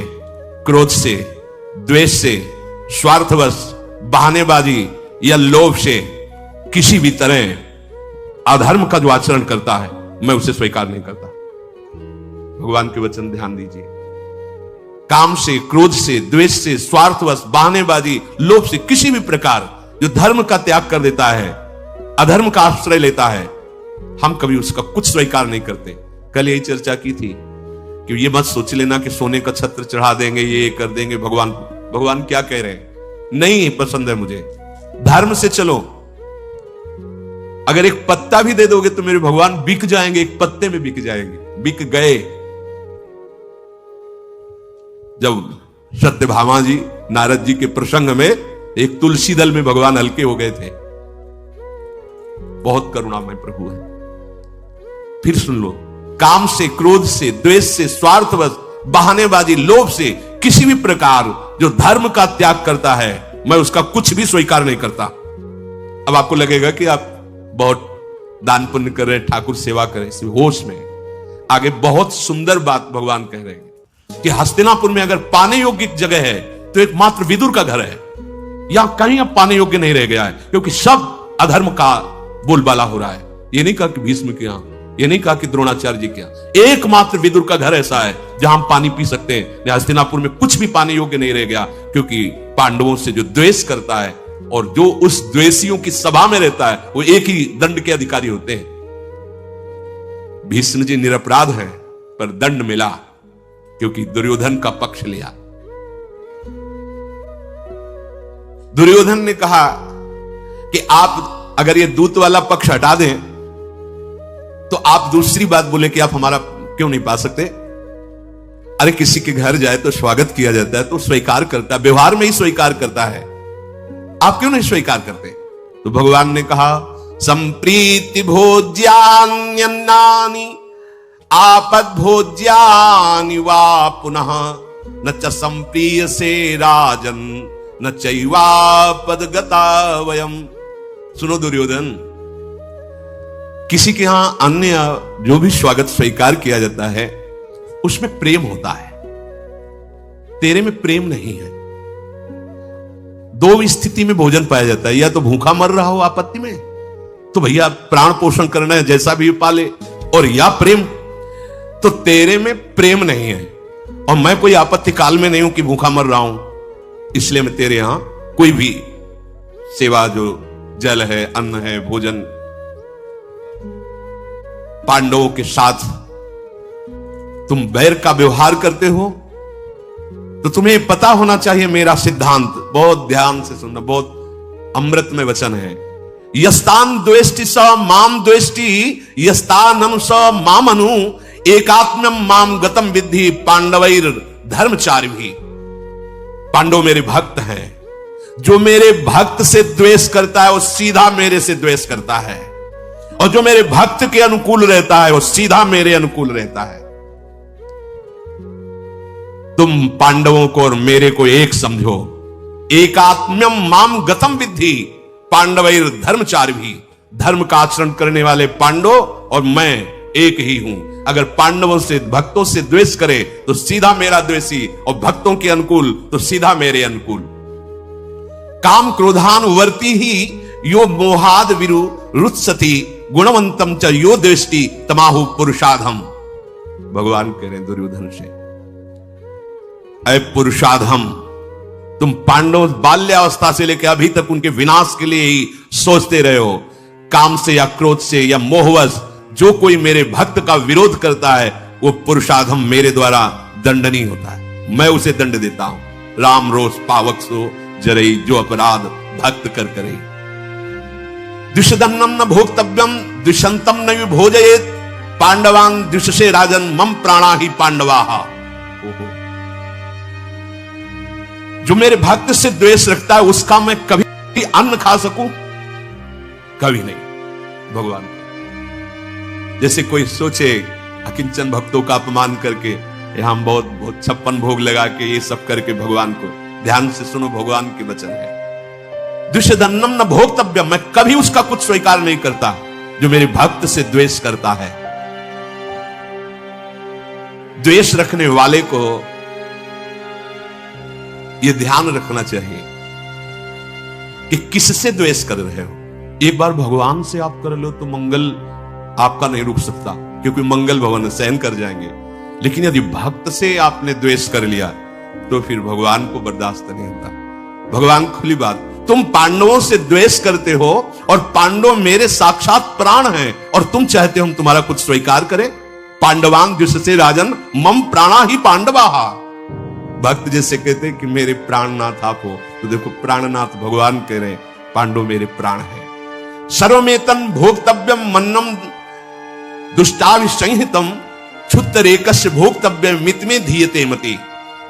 क्रोध से, द्वेष से, स्वार्थवश, बहानेबाजी या लोभ से किसी भी तरह अधर्म का जो आचरण करता है, मैं उसे स्वीकार नहीं करता। भगवान के वचन ध्यान दीजिए। काम से, क्रोध से, द्वेष से, स्वार्थवश, बहानेबाजी, लोभ से, किसी भी प्रकार जो धर्म का त्याग कर देता है, अधर्म का आश्रय लेता है, हम कभी उसका कुछ स्वीकार नहीं करते। कल यही चर्चा की थी कि ये मत सोच लेना कि सोने का छत्र चढ़ा देंगे, ये कर देंगे। भगवान क्या कह रहे हैं? नहीं पसंद है मुझे, धर्म से चलो। अगर एक पत्ता भी दे दोगे तो मेरे भगवान बिक जाएंगे, एक पत्ते में बिक जाएंगे, बिक गए। जब सत्यभामा जी नारद जी के प्रसंग में एक तुलसी दल में भगवान हल्के हो गए थे। बहुत करुणामय प्रभु है। फिर सुन लो, काम से, क्रोध से, द्वेष से, स्वार्थवश, बहानेबाजी, लोभ से किसी भी प्रकार जो धर्म का त्याग करता है, मैं उसका कुछ भी स्वीकार नहीं करता। अब आपको लगेगा कि आप बहुत दान पुण्य कर रहे हैं, ठाकुर सेवा कर रहे हैं, सिर्फ होश में। आगे बहुत सुंदर बात भगवान कह रहे हैं कि हस्तिनापुर में अगर पाने योग्य जगह है तो एक मात्र विदुर का घर है। यहां कहीं अब पाने योग्य नहीं रह गया है, क्योंकि सब अधर्म का बोलबाला हो रहा है। ये नहीं कहा कि भीष्म के यहां, ये नहीं कहा कि द्रोणाचार्य जी के यहां, एकमात्र विदुर का घर ऐसा है जहां हम पानी पी सकते हैं। हस्तिनापुर में कुछ भी पाने योग्य नहीं रह गया, क्योंकि पांडवों से जो द्वेष करता है और जो उस द्वेषियों की सभा में रहता है, वो एक ही दंड के अधिकारी होते हैं। भीष्म जी निरपराध हैं, पर दंड मिला क्योंकि दुर्योधन का पक्ष लिया। दुर्योधन ने कहा कि आप अगर ये दूत वाला पक्ष हटा दें तो आप दूसरी बात बोले कि आप हमारा क्यों नहीं पा सकते। अरे किसी के घर जाए तो स्वागत किया जाता है, तो स्वीकार करता है, व्यवहार में ही स्वीकार करता है, आप क्यों नहीं स्वीकार करते? तो भगवान ने कहा, संप्रीति भोज्यान्यन्नानि आपद भोज्यानि वा पुनः न च संप्रिय से राजन न चैवापदगता वयम। सुनो दुर्योधन, किसी के यहां अन्य जो भी स्वागत स्वीकार किया जाता है उसमें प्रेम होता है, तेरे में प्रेम नहीं है। दो स्थिति में भोजन पाया जाता है, या तो भूखा मर रहा हो आपत्ति में, तो भैया प्राण पोषण करना है जैसा भी पाले, और या प्रेम, तो तेरे में प्रेम नहीं है। और मैं कोई आपत्ति काल में नहीं हूं कि भूखा मर रहा हूं, इसलिए मैं तेरे यहां कोई भी सेवा, जो जल है, अन्न है, भोजन, पांडवों के साथ तुम बैर का व्यवहार करते हो, तो तुम्हें पता होना चाहिए मेरा सिद्धांत। बहुत ध्यान से सुनना, बहुत अमृत में वचन है। यस्तान द्वेष्टि स माम द्वेष्टि, यस्तानम स मामनु, एकात्म्यम माम गतम विद्धि पांडवैर धर्मचारी भी। पांडव मेरे भक्त हैं, जो मेरे भक्त से द्वेष करता है वो सीधा मेरे से द्वेष करता है, और जो मेरे भक्त के अनुकूल रहता है वो सीधा मेरे अनुकूल रहता है। तुम पांडवों को और मेरे को एक समझो। एकात्म्यम माम गतम विद्धि पांडवैर धर्मचारी भी। धर्म का आचरण करने वाले पांडव और मैं एक ही हूं। अगर पांडवों से, भक्तों से द्वेष करे तो सीधा मेरा द्वेषी, और भक्तों के अनुकूल तो सीधा मेरे अनुकूल। काम क्रोधान वर्ती ही यो मोहाद विरु रुत्सति, गुणवंतम च यो द्वेष्टि तमाहु पुरुषाधम। भगवान कह रहे दुर्योधन से, अय पुरुषाधम, तुम पांडव बाल्यावस्था से लेकर अभी तक उनके विनाश के लिए ही सोचते रहे हो। काम से या क्रोध से या मोहवश जो कोई मेरे भक्त का विरोध करता है वो पुरुषाधम मेरे द्वारा दंडनीय होता है, मैं उसे दंड देता हूं। राम रोष पावक सो जरई, जो अपराध भक्त कर करे। द्विषदन्नम न भोक्तव्यम द्विषंतम न विभोजयेत, पांडवान द्विषसे राजन मम प्राणा ही पांडवाहा। जो मेरे भक्त से द्वेष रखता है उसका मैं कभी अन्न खा सकूं? कभी नहीं। भगवान जैसे कोई सोचे अकिंचन भक्तों का अपमान करके, यहां हम बहुत 56 भोग लगा के ये सब करके भगवान को, ध्यान से सुनो भगवान के वचन है। द्विषदन्नम न भोक्तव्य, मैं कभी उसका कुछ स्वीकार नहीं करता जो मेरे भक्त से द्वेष करता है। द्वेष रखने वाले को यह ध्यान रखना चाहिए कि किससे द्वेष कर रहे हो। एक बार भगवान से आप कर लो तो मंगल आपका नहीं रुक सकता, क्योंकि मंगल भवन सहन कर जाएंगे। लेकिन यदि भक्त से आपने द्वेष कर लिया तो फिर भगवान को बर्दाश्त नहीं होता। भगवान खुली बात, तुम पांडवों से द्वेष करते हो और पांडव मेरे साक्षात प्राण हैं, और तुम चाहते हो हम तुम्हारा कुछ स्वीकार करें। पांडवान द्विषसे राजन मम प्राणा ही पांडवाहा। भक्त जैसे कहते हैं कि मेरे प्राणनाथ आप हो, तो देखो प्राणनाथ भगवान कह रहे हैं पांडव मेरे प्राण है। सर्वमेतन भोक्तव्यम मन्नम दुष्टाभिसंहितम क्षुत्तरेकस्य भोक्तव्य मितमे धीयते मति।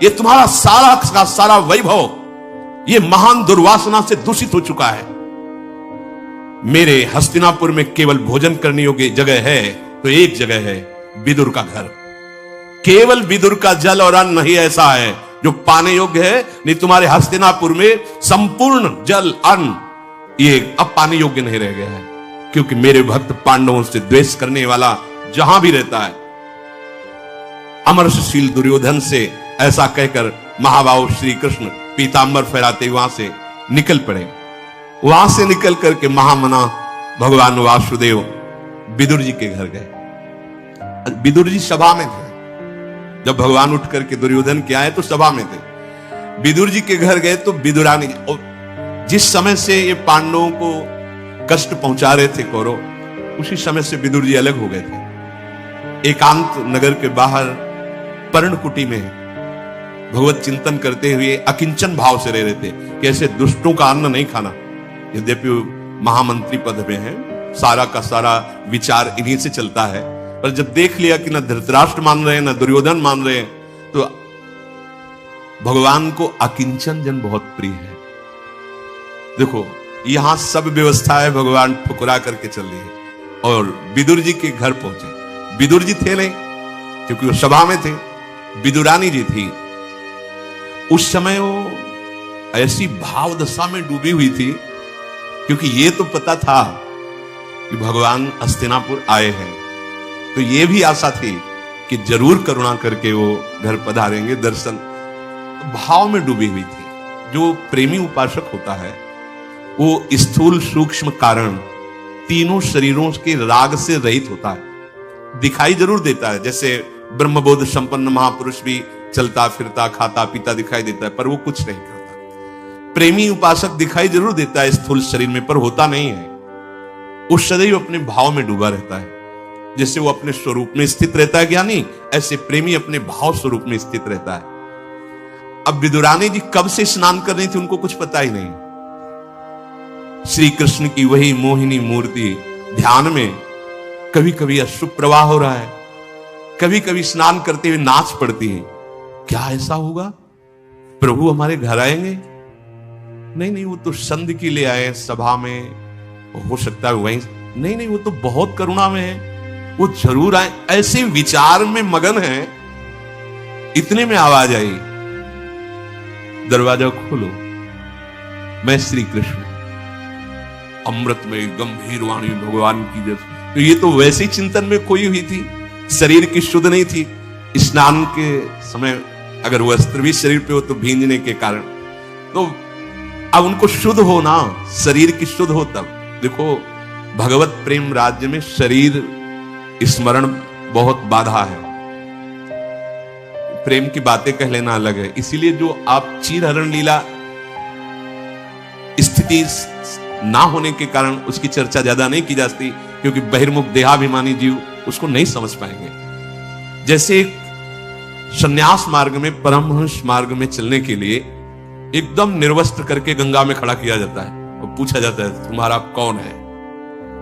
ये तुम्हारा सारा का सारा वैभव ये महान दुर्वासना से दूषित हो चुका है। मेरे हस्तिनापुर में केवल भोजन करने योग्य जगह है तो एक जगह है, विदुर का घर। केवल विदुर का जल और अन्न ही ऐसा है जो पाने योग्य है, नहीं तुम्हारे हस्तिनापुर में संपूर्ण जल अन्न ये अब पाने योग्य नहीं रह गया है। क्योंकि मेरे भक्त पांडवों से द्वेष करने वाला जहां भी रहता है। अमरशील दुर्योधन से ऐसा कहकर महाबाहु श्री कृष्ण पीतांबर फहराते वहां से निकल पड़े। वहां से निकल करके महामना भगवान वासुदेव विदुर जी के घर गए। विदुर जी सभा में थे। जब भगवान उठ करके दुर्योधन के आए तो सभा में थे। विदुर जी के घर गए तो विदुरानी, जिस समय से ये पांडवों को कष्ट पहुंचा रहे थे कौरव, उसी समय से विदुर जी अलग हो गए थे। एकांत नगर के बाहर पर्णकुटी में भगवत चिंतन करते हुए अकिंचन भाव से रह रहे थे कि ऐसे दुष्टों का अन्न नहीं खाना। यद्यपि महामंत्री पद में है, सारा का सारा विचार इन्हीं से चलता है, पर जब देख लिया कि न धृतराष्ट्र मान रहे हैं न दुर्योधन मान रहे हैं, तो भगवान को अकिंचन जन बहुत प्रिय है। देखो यहां सब व्यवस्था है, भगवान ठुकरा करके चल रही है और विदुर जी के घर पहुंचे। विदुर जी थे नहीं क्योंकि वो सभा में थे, विदुरानी जी थी। उस समय वो ऐसी भाव दशा में डूबी हुई थी, क्योंकि ये तो पता था कि भगवान हस्तिनापुर आए हैं, तो ये भी आशा थी कि जरूर करुणा करके वो घर पधारेंगे, दर्शन। भाव में डूबी हुई थी। जो प्रेमी उपासक होता है वो स्थूल सूक्ष्म कारण तीनों शरीरों के राग से रहित होता है। दिखाई जरूर देता है, जैसे ब्रह्मबोध संपन्न महापुरुष भी चलता फिरता खाता पीता दिखाई देता है, पर वो कुछ नहीं करता। प्रेमी उपासक दिखाई जरूर देता है स्थूल शरीर में, पर होता नहीं है। वो सदैव अपने भाव में डूबा रहता है। जैसे वो अपने स्वरूप में स्थित रहता है ज्ञानी, ऐसे प्रेमी अपने भाव स्वरूप में स्थित रहता है। अब विदुरानी जी कब से स्नान कर रही थी उनको कुछ पता ही नहीं। श्री कृष्ण की वही मोहिनी मूर्ति ध्यान में कभी कभी अश्रु प्रवाह हो रहा है, कभी कभी स्नान करते हुए नाच पड़ती है। क्या ऐसा होगा? प्रभु हमारे घर आएंगे? नहीं नहीं, वो तो संध के लिए आए सभा में, हो सकता है वहीं। नहीं नहीं, वो तो बहुत करुणा में है, वो जरूर आए। ऐसे विचार में मगन है, इतने में आवाज आई, दरवाजा खोलो, मैं श्री कृष्ण। अमृत में गंभीर वाणी भगवान की जैसे। तो ये तो वैसे ही चिंतन में खोई हुई थी, शरीर की शुद्ध नहीं थी। स्नान के समय अगर वस्त्र भी शरीर पे हो तो भींजने के कारण, तो अब उनको शुद्ध हो ना, शरीर की शुद्ध हो तब। देखो भगवत प्रेम राज्य में शरीर स्मरण बहुत बाधा है। प्रेम की बातें कह लेना अलग है। इसीलिए जो आप चीर हरण लीला स्थिति ना होने के कारण उसकी चर्चा ज्यादा नहीं की जाती, क्योंकि बहिर्मुख देहाभिमानी जीव उसको नहीं समझ पाएंगे। जैसे संन्यास मार्ग में, परमहंस मार्ग में चलने के लिए एकदम निर्वस्त्र करके गंगा में खड़ा किया जाता है और पूछा जाता है तुम्हारा कौन है?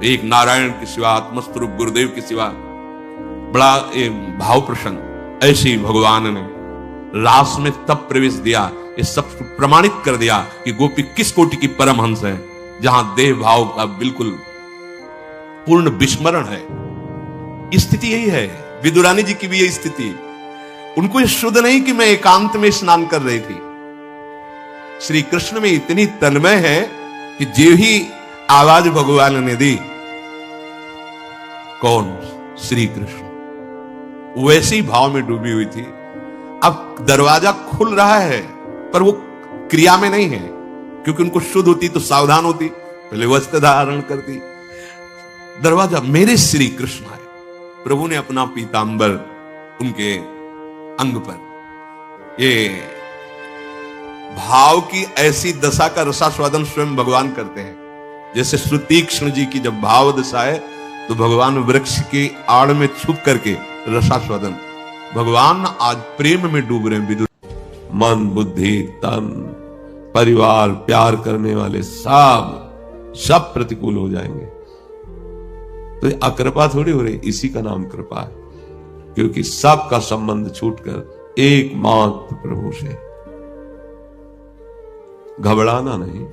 एक नारायण के सिवा, आत्मस्वरूप गुरुदेव के सिवा। बड़ा भाव प्रसन्न। ऐसे ही भगवान ने रास में तब प्रवेश दिया, ये सब प्रमाणित कर दिया कि गोपी किस कोटि की परमहंस है, जहां देह भाव का बिल्कुल पूर्ण विस्मरण है। स्थिति यही है, विदुरानी जी की भी यही स्थिति। उनको ये शुद्ध नहीं कि मैं एकांत में स्नान कर रही थी। श्री कृष्ण में इतनी तन्मय है कि जो ही आवाज भगवान ने दी, कौन? श्री कृष्ण। वैसे ही भाव में डूबी हुई थी। अब दरवाजा खुल रहा है, पर वो क्रिया में नहीं है, क्योंकि उनको शुद्ध होती तो सावधान होती, पहले वस्त्र धारण करती। दरवाजा, मेरे श्री कृष्ण आए। प्रभु ने अपना पीतांबर उनके अंग पर, ये भाव की ऐसी दशा का रसास्वादन स्वयं भगवान करते हैं। जैसे श्रुतीक्ष्ण जी की जब भाव दशा है तो भगवान वृक्ष की आड़ में छुप करके रसास्वादन। भगवान आज प्रेम में डूब रहे हैं। मन बुद्धि तन परिवार प्यार करने वाले सब प्रतिकूल हो जाएंगे। तो अकृपा थोड़ी हो रही, इसी का नाम कृपा है, क्योंकि सबका संबंध छूटकर एकमात्र प्रभु से। घबराना नहीं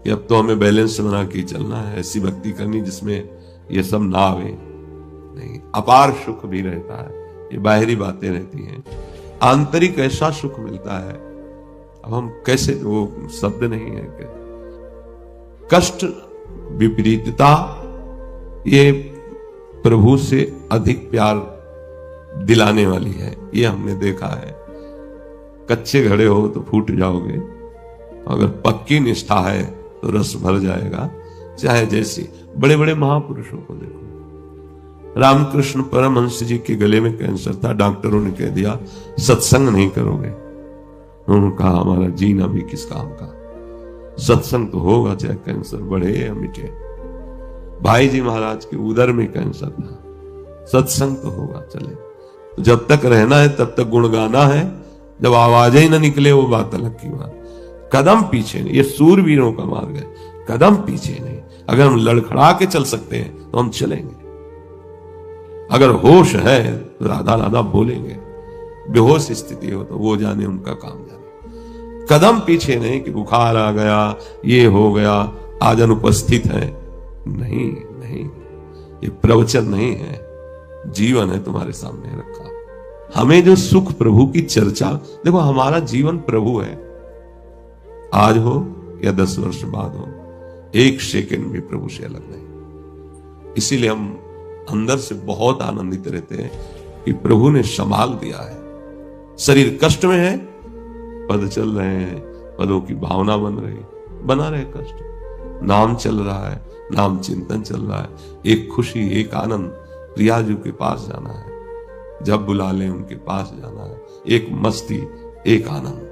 कि अब तो हमें बैलेंस बना के चलना है, ऐसी भक्ति करनी जिसमें ये सब ना आवे। नहीं, अपार सुख भी रहता है, ये बाहरी बातें रहती हैं, आंतरिक ऐसा सुख मिलता है। अब हम कैसे, वो शब्द नहीं है कि कष्ट विपरीतता, ये प्रभु से अधिक प्यार दिलाने वाली है। ये हमने देखा है। कच्चे घड़े हो तो फूट जाओगे, अगर पक्की निष्ठा है तो रस भर जाएगा। चाहे जैसी बड़े बड़े महापुरुषों को देखो। रामकृष्ण परमहंस जी के गले में कैंसर था, डॉक्टरों ने कह दिया सत्संग नहीं करोगे। उन्होंने कहा हमारा जीना भी किस काम का, सत्संग तो होगा चाहे कैंसर बढ़े या मिटे। भाई जी महाराज के उदर में कैंसर था, सत्संग तो होगा चले। तो जब तक रहना है तब तक गुण गाना है, जब आवाजें ही ना निकले वो बात अलग की बात। कदम पीछे नहीं, ये सूरवीरों का मार्ग है, कदम पीछे नहीं। अगर हम लड़खड़ा के चल सकते हैं तो हम चलेंगे। अगर होश है तो राधा राधा बोलेंगे, बेहोश स्थिति हो तो वो जाने उनका काम जाने। कदम पीछे नहीं कि बुखार आ गया, ये हो गया, आज अनुपस्थित है। नहीं नहीं, ये प्रवचन नहीं है, जीवन है तुम्हारे सामने रखा। हमें जो सुख प्रभु की चर्चा, देखो हमारा जीवन प्रभु है, आज हो या 10 वर्ष बाद हो, एक सेकंड भी प्रभु से अलग नहीं। इसीलिए हम अंदर से बहुत आनंदित रहते हैं कि प्रभु ने संभाल दिया है। शरीर कष्ट में है, पद चल रहे हैं, पदों की भावना बना रहे कष्ट, नाम चल रहा है, नाम चिंतन चल रहा है, एक खुशी, एक आनंद, प्रिया जी के पास जाना है, जब बुला ले उनके पास जाना है, एक मस्ती, एक आनंद।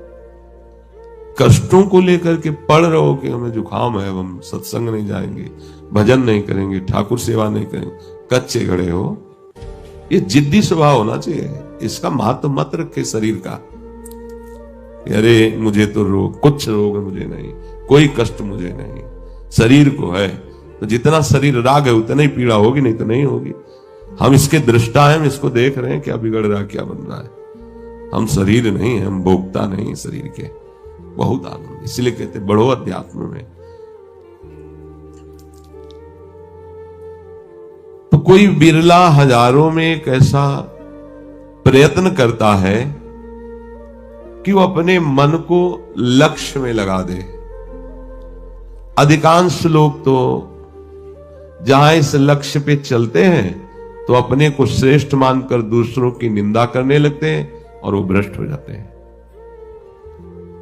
कष्टों को लेकर के पढ़ रहे हो कि हमें जुकाम है, हम सत्संग नहीं जाएंगे, भजन नहीं करेंगे, ठाकुर सेवा नहीं करेंगे, कच्चे घड़े हो, ये जिद्दी स्वभाव होना चाहिए। इसका महत्व मत रखे शरीर का, अरे मुझे तो रोग, कुछ रोग मुझे नहीं, कोई कष्ट मुझे नहीं, शरीर को है तो जितना शरीर राग है उतना ही पीड़ा होगी, नहीं तो नहीं होगी। हम इसके दृष्टा हैं, हम इसको देख रहे हैं क्या बिगड़ रहा है, क्या बन रहा है। हम शरीर नहीं है, हम भोगता नहीं शरीर के। बहुत आनंद, इसलिए कहते बढ़ो अध्यात्म में। तो कोई बिरला हजारों में एक ऐसा प्रयत्न करता है कि वो अपने मन को लक्ष्य में लगा दे। अधिकांश लोग तो जहां इस लक्ष्य पे चलते हैं तो अपने को श्रेष्ठ मानकर दूसरों की निंदा करने लगते हैं और वो भ्रष्ट हो जाते हैं।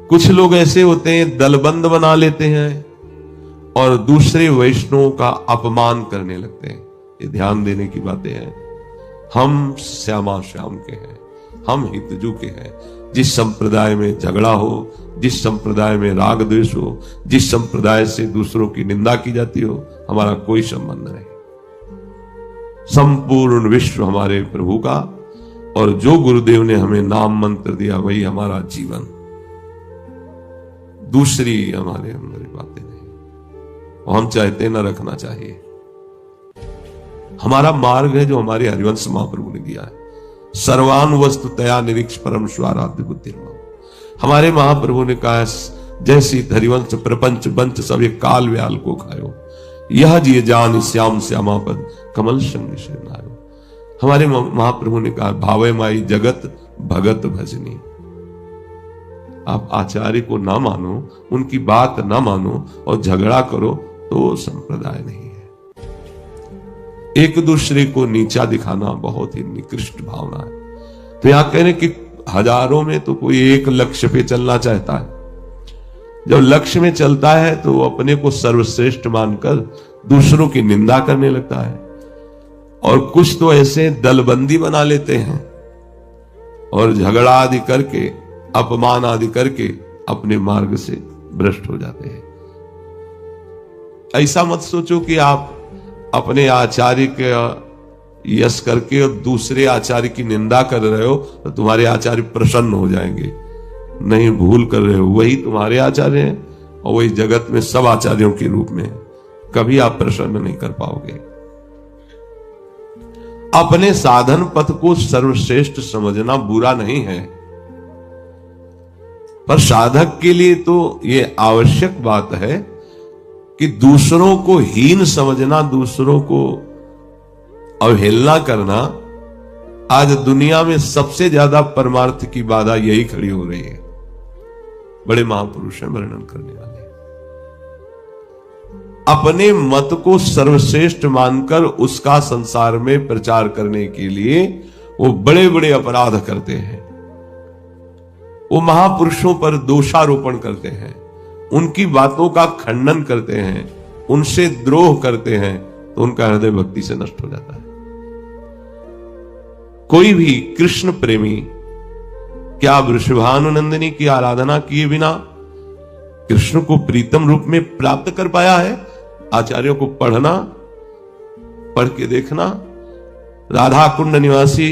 कुछ लोग ऐसे होते हैं, दलबंद बना लेते हैं और दूसरे वैष्णवों का अपमान करने लगते हैं। ये ध्यान देने की बातें हैं। हम श्यामा श्याम के हैं, हम हितजू के हैं। जिस संप्रदाय में झगड़ा हो, जिस संप्रदाय में राग द्वेष हो, जिस संप्रदाय से दूसरों की निंदा की जाती हो, हमारा कोई संबंध नहीं। संपूर्ण विश्व हमारे प्रभु का, और जो गुरुदेव ने हमें नाम मंत्र दिया वही हमारा जीवन। दूसरी हमारे अंदर बातें नहीं, और हम चाहते न रखना चाहिए। हमारा मार्ग है जो हमारे हरिवंश महाप्रभु ने दिया है। सर्वान वस्तु तया निरीक्ष परम स्वाराध्य बुद्धि। हमारे महाप्रभु ने कहा, जैसी हरिवंश प्रपंच बंच सब ये काल व्याल को खायो, यह जिये जान श्याम श्यामा पद कमल संग शरणायो। हमारे महाप्रभु ने कहा, भावे माई जगत भगत भजनी। आप आचार्य को ना मानो, उनकी बात ना मानो और झगड़ा करो तो संप्रदाय नहीं है। एक दूसरे को नीचा दिखाना बहुत ही निकृष्ट भावना है। तो यहां कह रहे कि हजारों में तो कोई एक लक्ष्य पे चलना चाहता है। जब लक्ष्य में चलता है तो वो अपने को सर्वश्रेष्ठ मानकर दूसरों की निंदा करने लगता है। और कुछ तो ऐसे दलबंदी बना लेते हैं और झगड़ा आदि करके, अपमान आदि करके अपने मार्ग से भ्रष्ट हो जाते हैं। ऐसा मत सोचो कि आप अपने आचार्य के यश करके और दूसरे आचार्य की निंदा कर रहे हो तो तुम्हारे आचार्य प्रसन्न हो जाएंगे। नहीं, भूल कर रहे हो। वही तुम्हारे आचार्य हैं और वही जगत में सब आचार्यों के रूप में। कभी आप प्रसन्न नहीं कर पाओगे। अपने साधन पथ को सर्वश्रेष्ठ समझना बुरा नहीं है, पर साधक के लिए तो यह आवश्यक बात है कि दूसरों को हीन समझना, दूसरों को अवहेलना करना, आज दुनिया में सबसे ज्यादा परमार्थ की बाधा यही खड़ी हो रही है। बड़े महापुरुष हैं वर्णन करने वाले। अपने मत को सर्वश्रेष्ठ मानकर उसका संसार में प्रचार करने के लिए वो बड़े बड़े अपराध करते हैं। वो महापुरुषों पर दोषारोपण करते हैं, उनकी बातों का खंडन करते हैं, उनसे द्रोह करते हैं, तो उनका हृदय भक्ति से नष्ट हो जाता है। कोई भी कृष्ण प्रेमी क्या वृषभानुनंदिनी की आराधना किए बिना कृष्ण को प्रीतम रूप में प्राप्त कर पाया है? आचार्यों को पढ़ना, पढ़ के देखना। राधा कुंड निवासी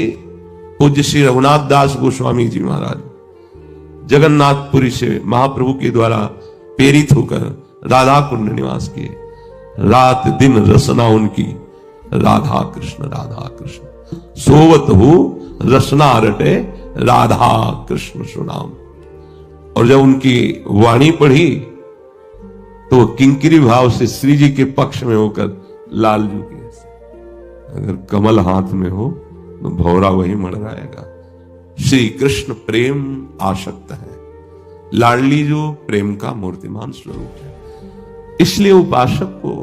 पूज्य श्री रघुनाथ दास गोस्वामी जी महाराज जगन्नाथपुरी से महाप्रभु के द्वारा प्रेरित होकर राधा कुंड निवास किए। रात दिन रसना उनकी राधा कृष्ण सोवत हो रसना रटे राधा कृष्ण सुनाम। और जब उनकी वाणी पढ़ी तो किंकिरी भाव से श्री जी के पक्ष में होकर लालजू के अगर कमल हाथ में हो तो भौरा वही मड़राएगा। श्री कृष्ण प्रेम आसक्त है, लाडली जो प्रेम का मूर्तिमान स्वरूप है। इसलिए उपासक को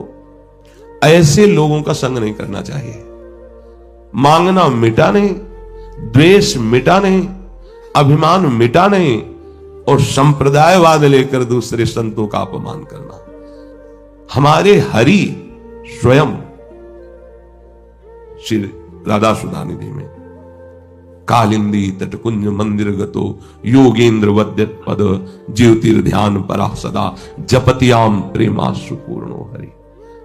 ऐसे लोगों का संग नहीं करना चाहिए। मांगना मिटा नहीं, द्वेष मिटा नहीं, अभिमान मिटा नहीं, और संप्रदायवाद लेकर दूसरे संतों का अपमान करना। हमारे हरि स्वयं श्री राधा सुधानिधि में कालिंदी तटकुंज मंदिर गतो योगेंद्र वद्य पद ज्योतिर्ध्यान परा सदा जपतियाम प्रेमाश्रु पूर्णो हरि।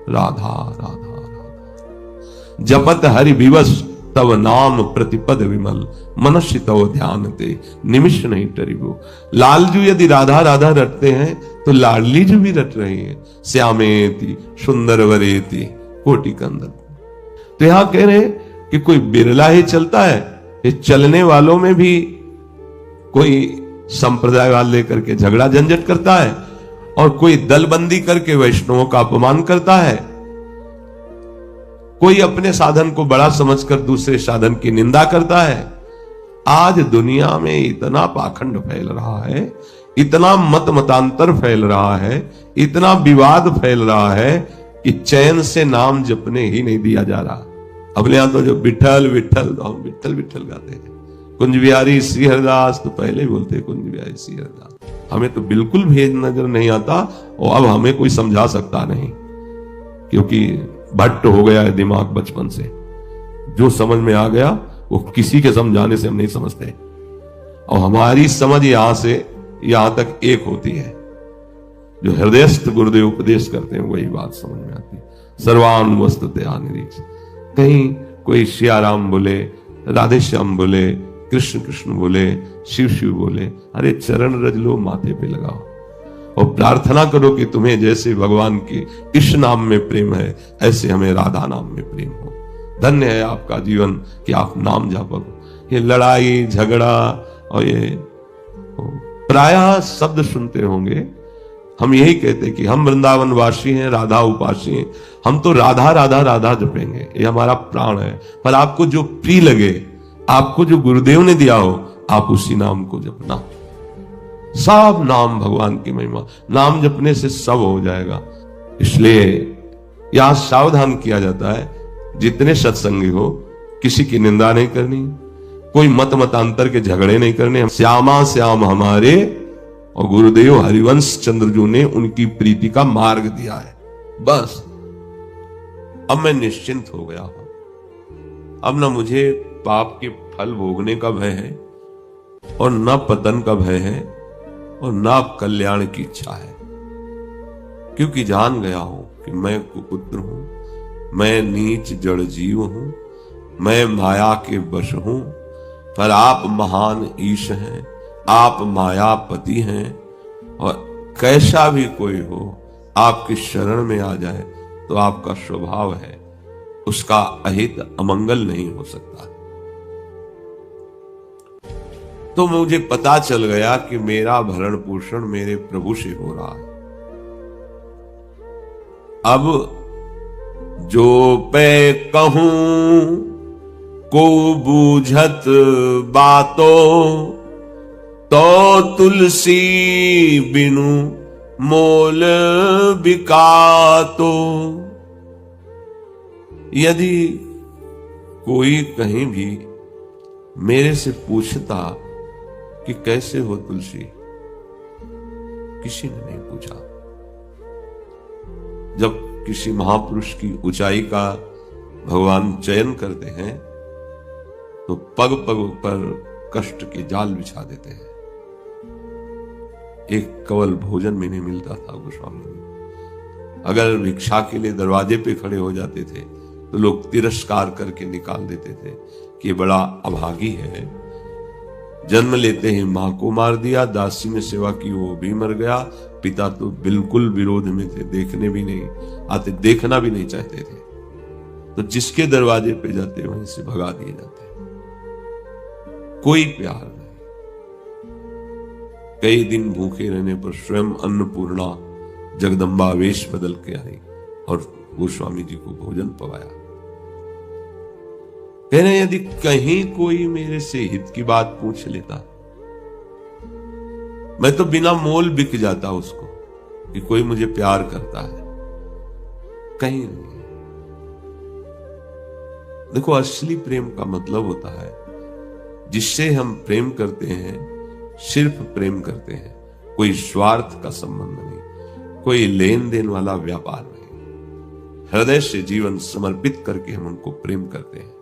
राधा राधा राधा जपत हरि विवश तव नाम प्रतिपद विमल मनुष्य तव ध्यान ते निमिष नहीं टरिबो। लालजू यदि राधा राधा रटते हैं तो लाडली जी भी रट रही है। श्यामेति सुंदर वरेति कोटि कंदन। तो यहां कह रहे हैं कि कोई बिरला ही चलता है, ये चलने वालों में भी कोई संप्रदायवाद लेकर के झगड़ा झंझट करता है, और कोई दलबंदी करके वैष्णवों का अपमान करता है, कोई अपने साधन को बड़ा समझकर दूसरे साधन की निंदा करता है। आज दुनिया में इतना पाखंड फैल रहा है, इतना मत मतांतर फैल रहा है, इतना विवाद फैल रहा है कि चैन से नाम जपने ही नहीं दिया जा रहा। अपने यहां तो जो विठल विठल, तो हम विठल विठल गाते हैं। कुंज बिहारी श्री हरिदास तो पहले ही बोलते कुंज बिहारी श्री हरिदास। हमें तो बिल्कुल भेद नजर नहीं आता, और अब हमें कोई समझा सकता नहीं, क्योंकि भट्ट हो गया है दिमाग बचपन से। जो समझ में आ गया वो किसी के समझाने से हम नहीं समझते, और हमारी समझ यहां से यहां तक एक होती है। जो हृदयस्थ गुरुदेव उपदेश करते हैं वही बात समझ में आती है। सर्वान वस्तुते अनिरीक्ष। कहीं कोई सियाराम बोले, राधे श्याम बोले, कृष्ण कृष्ण बोले, शिव शिव बोले, अरे चरण रज लो, माथे पे लगाओ और प्रार्थना करो कि तुम्हें जैसे भगवान के इस नाम में प्रेम है, ऐसे हमें राधा नाम में प्रेम हो। धन्य है आपका जीवन कि आप नाम जापक हो। ये लड़ाई झगड़ा और ये प्रायः शब्द सुनते होंगे, हम यही कहते कि हम वृंदावन वासी हैं, राधा उपासी हैं, हम तो राधा राधा राधा जपेंगे, ये हमारा प्राण है। पर आपको जो प्रिय लगे, आपको जो गुरुदेव ने दिया हो, आप उसी नाम को जपना। सब नाम भगवान की महिमा, नाम जपने से सब हो जाएगा। इसलिए यहां सावधान किया जाता है, जितने सत्संगी हो किसी की निंदा नहीं करनी, कोई मत मतांतर के झगड़े नहीं करने। श्यामा श्याम हमारे, और गुरुदेव हरिवंश चंद्रजू ने उनकी प्रीति का मार्ग दिया है। बस अब मैं निश्चिंत हो गया हूं। अब न मुझे पाप के फल भोगने का भय है, और न पतन का भय है, और न कल्याण की इच्छा है, क्योंकि जान गया हूं कि मैं कुपुत्र हूं, मैं नीच जड़ जीव हूं, मैं माया के वश हूं। पर आप महान ईश हैं, आप मायापति हैं, और कैसा भी कोई हो आपकी शरण में आ जाए तो आपका स्वभाव है, उसका अहित अमंगल नहीं हो सकता। तो मुझे पता चल गया कि मेरा भरण पोषण मेरे प्रभु से हो रहा है। अब जो पे कहूं को बूझत बातों, तो तुलसी बिनु मोल बिकातो। यदि कोई कहीं भी मेरे से पूछता कि कैसे हो तुलसी, किसी ने नहीं पूछा। जब किसी महापुरुष की ऊंचाई का भगवान चयन करते हैं तो पग पग पर कष्ट के जाल बिछा देते हैं। एक कवल भोजन में नहीं मिलता था गोस्वामी। अगर भिक्षा के लिए दरवाजे पे खड़े हो जाते थे तो लोग तिरस्कार करके निकाल देते थे कि बड़ा अभागी है, जन्म लेते ही मां को मार दिया, दासी ने सेवा की वो भी मर गया, पिता तो बिल्कुल विरोध में थे, देखने भी नहीं आते, देखना भी नहीं चाहते थे। तो जिसके दरवाजे पे जाते वहीं से भगा दिए जाते। कोई प्यार नहीं। कई दिन भूखे रहने पर स्वयं अन्नपूर्णा जगदम्बा वेश बदल के आई और गोस्वामी जी को भोजन पवाया। कह रहे यदि कहीं कोई मेरे से हित की बात पूछ लेता मैं तो बिना मोल बिक जाता उसको कि कोई मुझे प्यार करता है, कहीं नहीं। देखो, असली प्रेम का मतलब होता है जिससे हम प्रेम करते हैं, सिर्फ प्रेम करते हैं, कोई स्वार्थ का संबंध नहीं, कोई लेन देन वाला व्यापार नहीं। हृदय से जीवन समर्पित करके हम उनको प्रेम करते हैं।